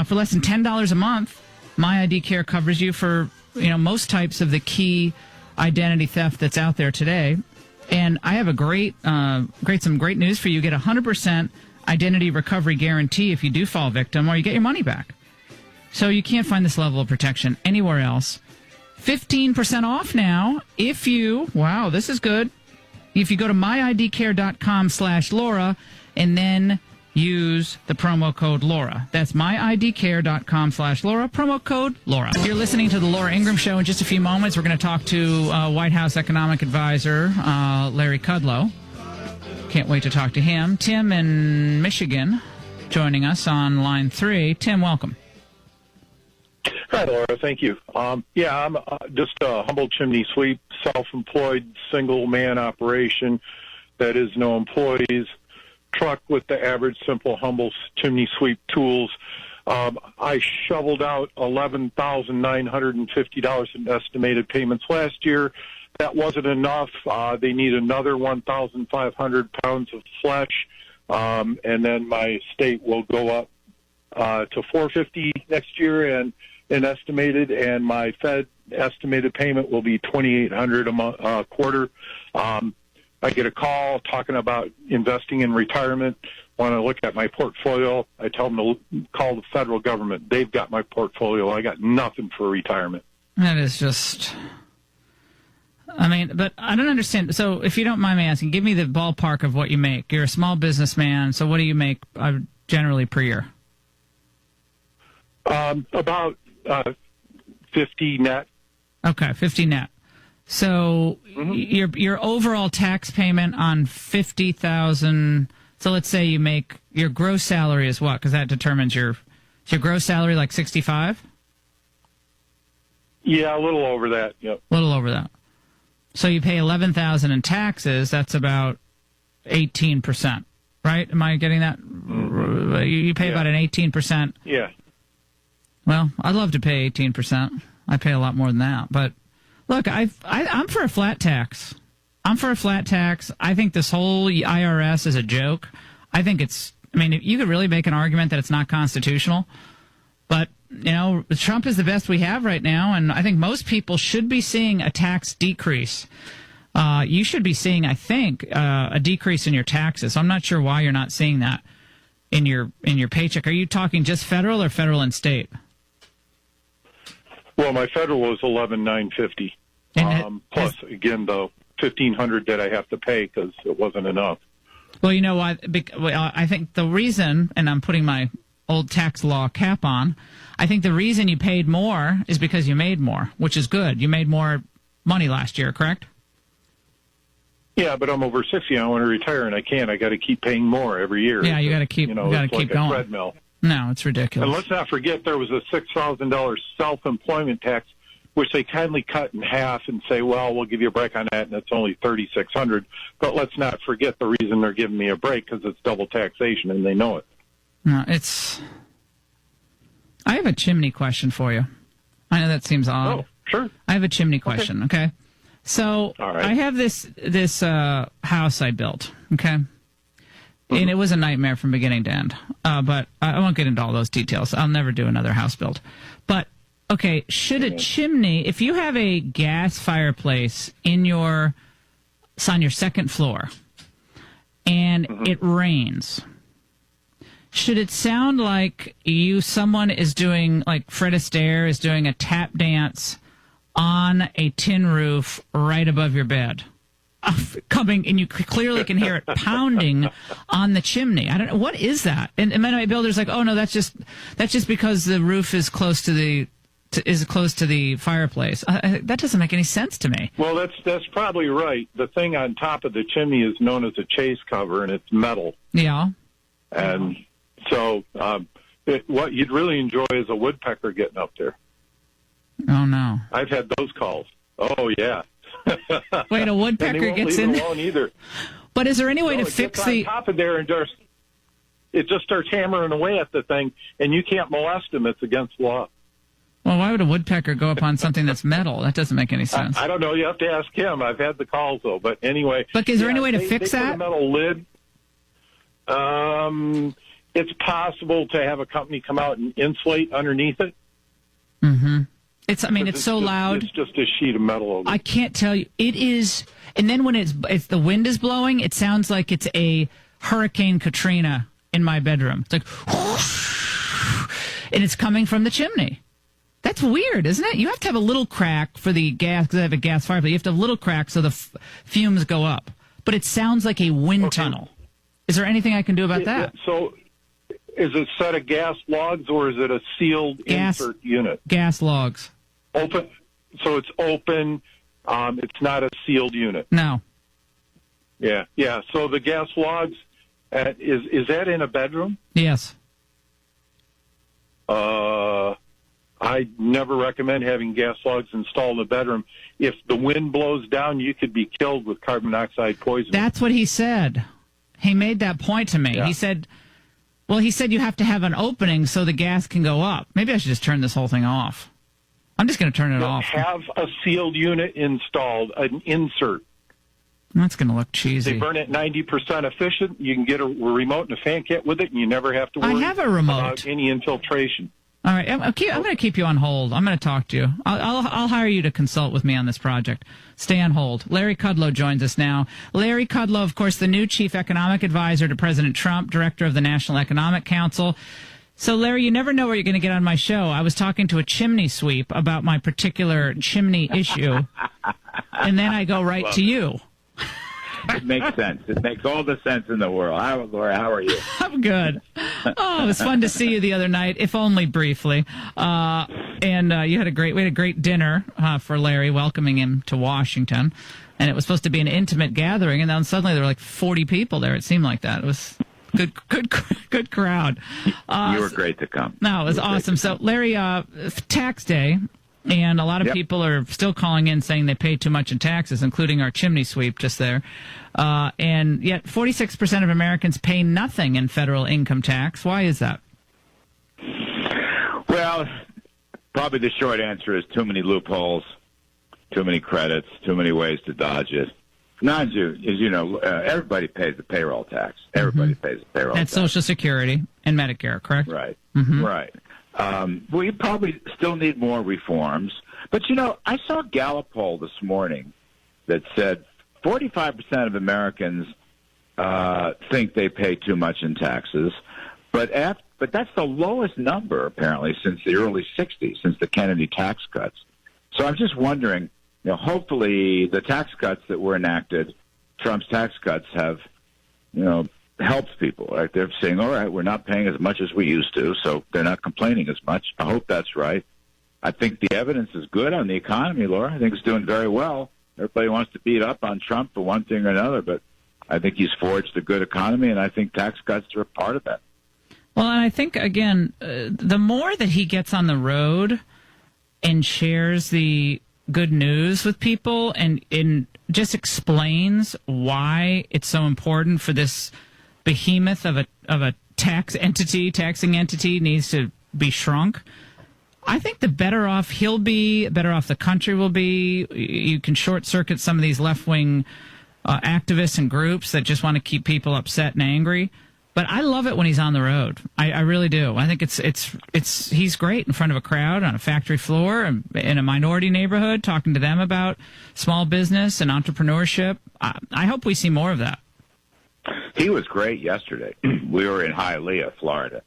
For less than $10 a month, My ID Care covers you for, most types of the key identity theft that's out there today. And I have some great news for you. You get 100% identity recovery guarantee if you do fall victim, or you get your money back. So you can't find this level of protection anywhere else. 15% off now if you, wow, this is good. If you go to myidcare.com/Laura and then use the promo code Laura. That's myidcare.com/Laura, promo code Laura. You're listening to the Laura Ingraham Show. In just a few moments, we're going to talk to White House Economic Advisor Larry Kudlow. Can't wait to talk to him. Tim in Michigan joining us on line 3. Tim, welcome. Hi, Laura. Thank you. I'm just a humble chimney sweep, self-employed, single-man operation that is no employees. Truck with the average, simple, humble chimney sweep tools. I shoveled out $11,950 in estimated payments last year. That wasn't enough. They need another 1,500 pounds of flesh, and then my estate will go up to $450 next year, and estimated, and my Fed estimated payment will be $2,800 a quarter. I get a call talking about investing in retirement. Want to look at my portfolio? I tell them to call the federal government. They've got my portfolio. I got nothing for retirement. That is just... but I don't understand. So if you don't mind me asking, give me the ballpark of what you make. You're a small businessman, so what do you make generally per year? About 50 net. Okay, 50 net. So your overall tax payment on $50,000. So let's say you make your gross salary is what? Because that determines your gross salary, like 65. Yeah, a little over that. Yep. A little over that. So you pay $11,000 in taxes. That's about 18%, right? Am I getting that? You pay about an 18%. Yeah. Well, I'd love to pay 18%. I pay a lot more than that. But look, I'm for a flat tax. I'm for a flat tax. I think this whole IRS is a joke. I think you could really make an argument that it's not constitutional. But, Trump is the best we have right now, and I think most people should be seeing a tax decrease. You should be seeing, I think, a decrease in your taxes. I'm not sure why you're not seeing that in your paycheck. Are you talking just federal or federal and state? Well, my federal was $11,950. Plus, again, the $1,500 that I have to pay because it wasn't enough. Well, you know what? I think the reason, and I'm putting my old tax law cap on, I think the reason you paid more is because you made more, which is good. You made more money last year, correct? Yeah, but I'm over 60. I want to retire, and I can't. I got to keep paying more every year. Yeah, you got to keep. It's keep like going. A treadmill. No, it's ridiculous. And let's not forget there was a $6,000 self-employment tax, which they kindly cut in half and say, well, we'll give you a break on that, and it's only $3,600. But let's not forget the reason they're giving me a break, because it's double taxation, and they know it. No, I have a chimney question for you. I know that seems odd. Oh, sure. I have a chimney question, okay? So all right. I have this house I built, okay? And it was a nightmare from beginning to end. But I won't get into all those details. I'll never do another house build. But, okay, should a chimney, if you have a gas fireplace on your second floor and it rains, should it sound like someone is doing, like Fred Astaire is doing a tap dance on a tin roof right above your bed? Coming, and you clearly can hear it pounding on the chimney. I don't know, what is that? And my builder's like, oh no, that's just because the roof is close to the fireplace. That doesn't make any sense to me. Well, that's probably right. The thing on top of the chimney is known as a chase cover, and it's metal. Yeah. And so, what you'd really enjoy is a woodpecker getting up there. Oh no! I've had those calls. Oh yeah. Wait, a woodpecker gets in there either. But is there any way to fix the on top of there, and it just starts hammering away at the thing, and you can't molest them. It's against law. Well, why would a woodpecker go up on something that's metal? That doesn't make any sense. I don't know. You have to ask him. I've had the calls though. But anyway. But is there any way to fix that? Put a metal lid. It's possible to have a company come out and insulate underneath it. Mm-hmm. It's so loud. It's just a sheet of metal over. I can't tell you. It is, and then when it's the wind is blowing, it sounds like it's a Hurricane Katrina in my bedroom. It's like, whoosh, and it's coming from the chimney. That's weird, isn't it? You have to have a little crack for the gas, because I have a gas fireplace. You have to have a little crack so the fumes go up. But it sounds like a wind tunnel. Is there anything I can do about that? So, is it a set of gas logs, or is it a sealed insert unit? Gas logs. Open. So it's open. It's not a sealed unit. No. Yeah. So the gas logs, is that in a bedroom? Yes. I never recommend having gas logs installed in a bedroom. If the wind blows down, you could be killed with carbon monoxide poisoning. That's what he said. He made that point to me. Yeah. He said you have to have an opening so the gas can go up. Maybe I should just turn this whole thing off. I'm just going to turn it off. Have a sealed unit installed, an insert. That's going to look cheesy. They burn it 90% efficient. You can get a remote and a fan kit with it, and you never have to worry I have a remote. About any infiltration. All right, I'm going to keep you on hold. I'm going to talk to you. I'll hire you to consult with me on this project. Stay on hold. Larry Kudlow joins us now. Larry Kudlow, of course, the new chief economic advisor to President Trump, director of the National Economic Council. So, Larry, you never know where you're going to get on my show. I was talking to a chimney sweep about my particular chimney issue, and then I go right to you. It makes sense. It makes all the sense in the world. Laura, how are you? I'm good. Oh, it was fun to see you the other night, if only briefly. And we had a great dinner for Larry, welcoming him to Washington. And it was supposed to be an intimate gathering, and then suddenly there were like 40 people there. It seemed like that. It was good crowd. You were great to come. No, it was awesome. So, Larry, tax day. And a lot of people are still calling in saying they pay too much in taxes, including our chimney sweep just there. And yet 46% of Americans pay nothing in federal income tax. Why is that? Well, probably the short answer is too many loopholes, too many credits, too many ways to dodge it. Mind you, as you know, everybody pays the payroll tax. Everybody pays the payroll tax. That's Social Security and Medicare, correct? Right, right. We probably still need more reforms. But, you know, I saw a Gallup poll this morning that said 45% of Americans think they pay too much in taxes. But that's the lowest number, apparently, since the early 60s, since the Kennedy tax cuts. So I'm just wondering, you know, hopefully the tax cuts that were enacted, Trump's tax cuts, have, you know, helps people. Right? They're saying, all right, we're not paying as much as we used to, so they're not complaining as much. I hope that's right. I think the evidence is good on the economy, Laura. I think it's doing very well. Everybody wants to beat up on Trump for one thing or another, but I think he's forged a good economy, and I think tax cuts are a part of that. Well, and I think, again, the more that he gets on the road and shares the good news with people and just explains why it's so important for this behemoth of a taxing entity needs to be shrunk, I think the better off he'll be, better off the country will be. You can short circuit some of these left wing activists and groups that just want to keep people upset and angry. But I love it when he's on the road. I really do. I think he's great in front of a crowd on a factory floor in a minority neighborhood, talking to them about small business and entrepreneurship. I hope we see more of that. He was great yesterday. We were in Hialeah, Florida,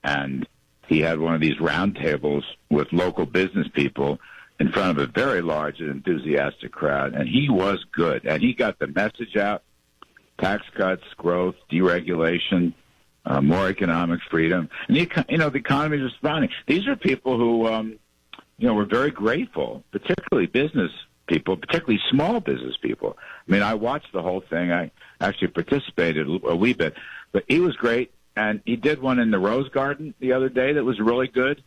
and he had one of these roundtables with local business people in front of a very large and enthusiastic crowd, and he was good. And he got the message out: tax cuts, growth, deregulation, more economic freedom. And the economy is responding. These are people who, were very grateful, particularly business people, particularly small business people. I mean, I watched the whole thing. I actually participated a wee bit, but he was great. And he did one in the Rose Garden the other day that was really good.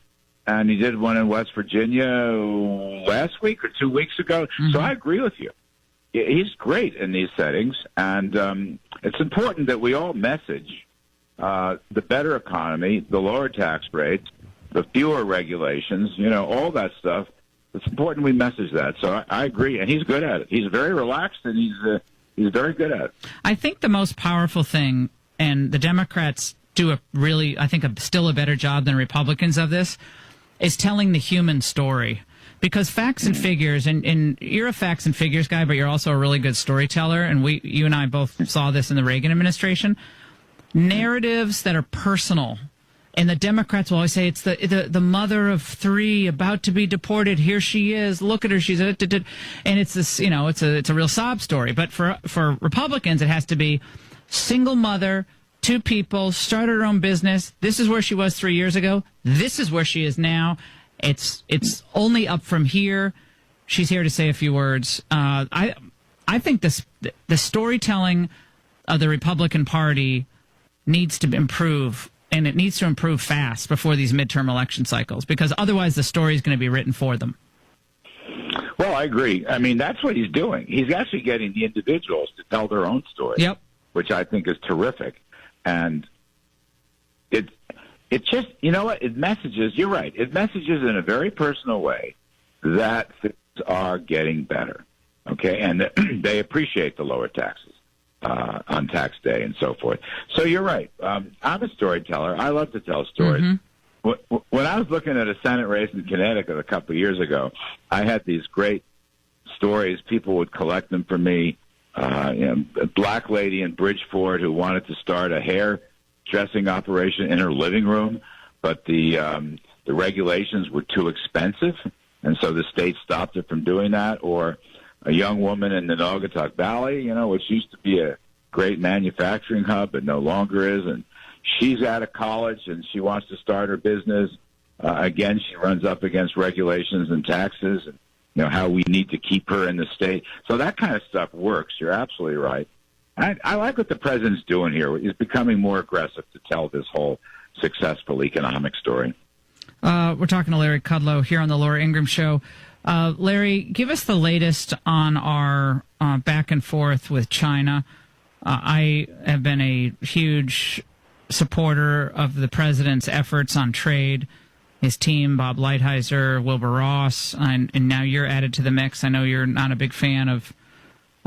And he did one in West Virginia last week or 2 weeks ago. Mm-hmm. So I agree with you. He's great in these settings. And it's important that we all message the better economy, the lower tax rates, the fewer regulations, all that stuff. It's important we message that. So I agree. And he's good at it. He's very relaxed, and he's very good at it. I think the most powerful thing, and the Democrats do still a better job than Republicans of this, is telling the human story. Because facts and figures, and you're a facts and figures guy, but you're also a really good storyteller, and you and I both saw this in the Reagan administration. Narratives that are personal, and the Democrats will always say it's the mother of three about to be deported. Here she is. Look at her. She's and it's this. It's a real sob story. But for Republicans, it has to be single mother, 2 people, started her own business. This is where she was 3 years ago. This is where she is now. It's only up from here. She's here to say a few words. I think the storytelling of the Republican Party needs to improve, and it needs to improve fast before these midterm election cycles, because otherwise the story is going to be written for them. Well, I agree. I mean, that's what he's doing. He's actually getting the individuals to tell their own story, yep, which I think is terrific. And it just, it messages, you're right, it messages in a very personal way that things are getting better, okay? And they appreciate the lower taxes on tax day and so forth. So you're right. I'm a storyteller. I love to tell stories. Mm-hmm. When I was looking at a Senate race in Connecticut a couple of years ago, I had these great stories. People would collect them for me. A black lady in Bridgeport who wanted to start a hairdressing operation in her living room, but the regulations were too expensive, and so the state stopped her from doing that. Or a young woman in the Naugatuck Valley, which used to be a great manufacturing hub, but no longer is, and she's out of college and she wants to start her business. Again, she runs up against regulations and taxes, and how we need to keep her in the state. So that kind of stuff works. You're absolutely right. I like what the president's doing here. He's becoming more aggressive to tell this whole successful economic story. We're talking to Larry Kudlow here on the Laura Ingraham Show. Larry, give us the latest on our back and forth with China. I have been a huge supporter of the president's efforts on trade. His team, Bob Lighthizer, Wilbur Ross, and now you're added to the mix. I know you're not a big fan of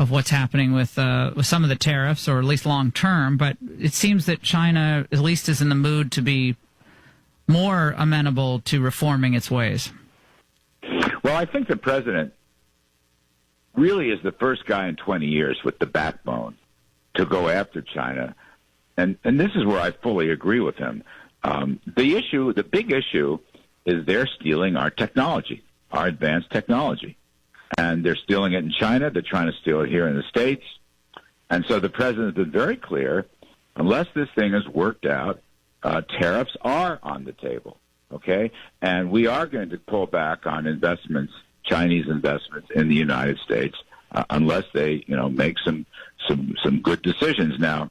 what's happening with some of the tariffs, or at least long term, but it seems that China at least is in the mood to be more amenable to reforming its ways. Well, I think the president really is the first guy in 20 years with the backbone to go after China. And this is where I fully agree with him. The big issue is they're stealing our technology, our advanced technology. And they're stealing it in China. They're trying to steal it here in the States. And so the president has been very clear, unless this thing is worked out, tariffs are on the table, okay? And we are going to pull back on investments, Chinese investments in the United States, unless they, make some good decisions. Now,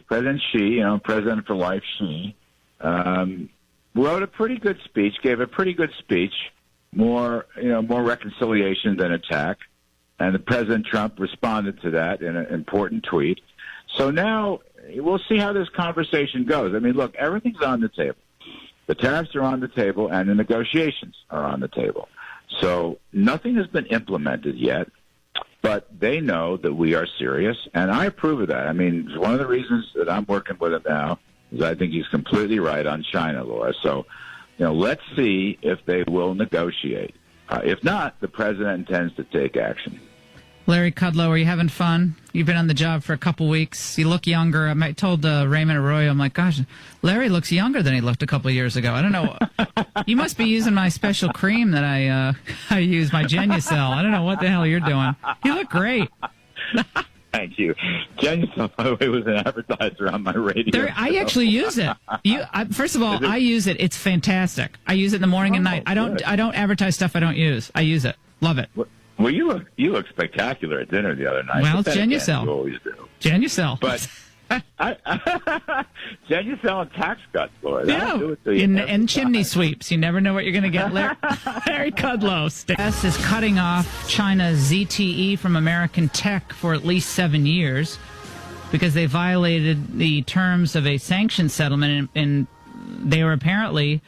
President Xi, President for Life Xi, wrote a pretty good speech, gave a pretty good speech, more reconciliation than attack. And the President Trump responded to that in an important tweet. So now we'll see how this conversation goes. I mean, look, everything's on the table. The tariffs are on the table, and the negotiations are on the table. So nothing has been implemented yet, but they know that we are serious, and I approve of that. I mean, one of the reasons that I'm working with him now is I think he's completely right on China, Laura. So, let's see if they will negotiate. If not, the president intends to take action. Larry Kudlow, are you having fun? You've been on the job for a couple weeks. You look younger. I told Raymond Arroyo, I'm like, gosh, Larry looks younger than he looked a couple of years ago. I don't know. You must be using my special cream that I use, my Genucell. I don't know what the hell you're doing. You look great. Thank you. Genucell, by the way, was an advertiser on my radio. I actually use it. First of all, I use it. It's fantastic. I use it in the morning and night. I don't advertise stuff I don't use. I use it. Love it. Well, you look spectacular at dinner the other night. Well, it's Genucell. You always do. Genucell. But Genucell and tax cuts, Laura. Yeah, and chimney sweeps. You never know what you're going to get. Larry Kudlow. U.S. is cutting off China's ZTE from American tech for at least 7 years because they violated the terms of a sanctions settlement, and they were apparently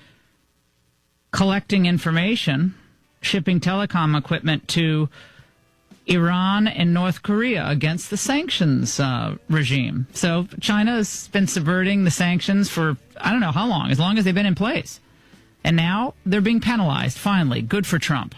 collecting information, shipping telecom equipment to Iran and North Korea against the sanctions regime. So China has been subverting the sanctions for I don't know how long, as long as they've been in place. And now they're being penalized, finally. Good for Trump.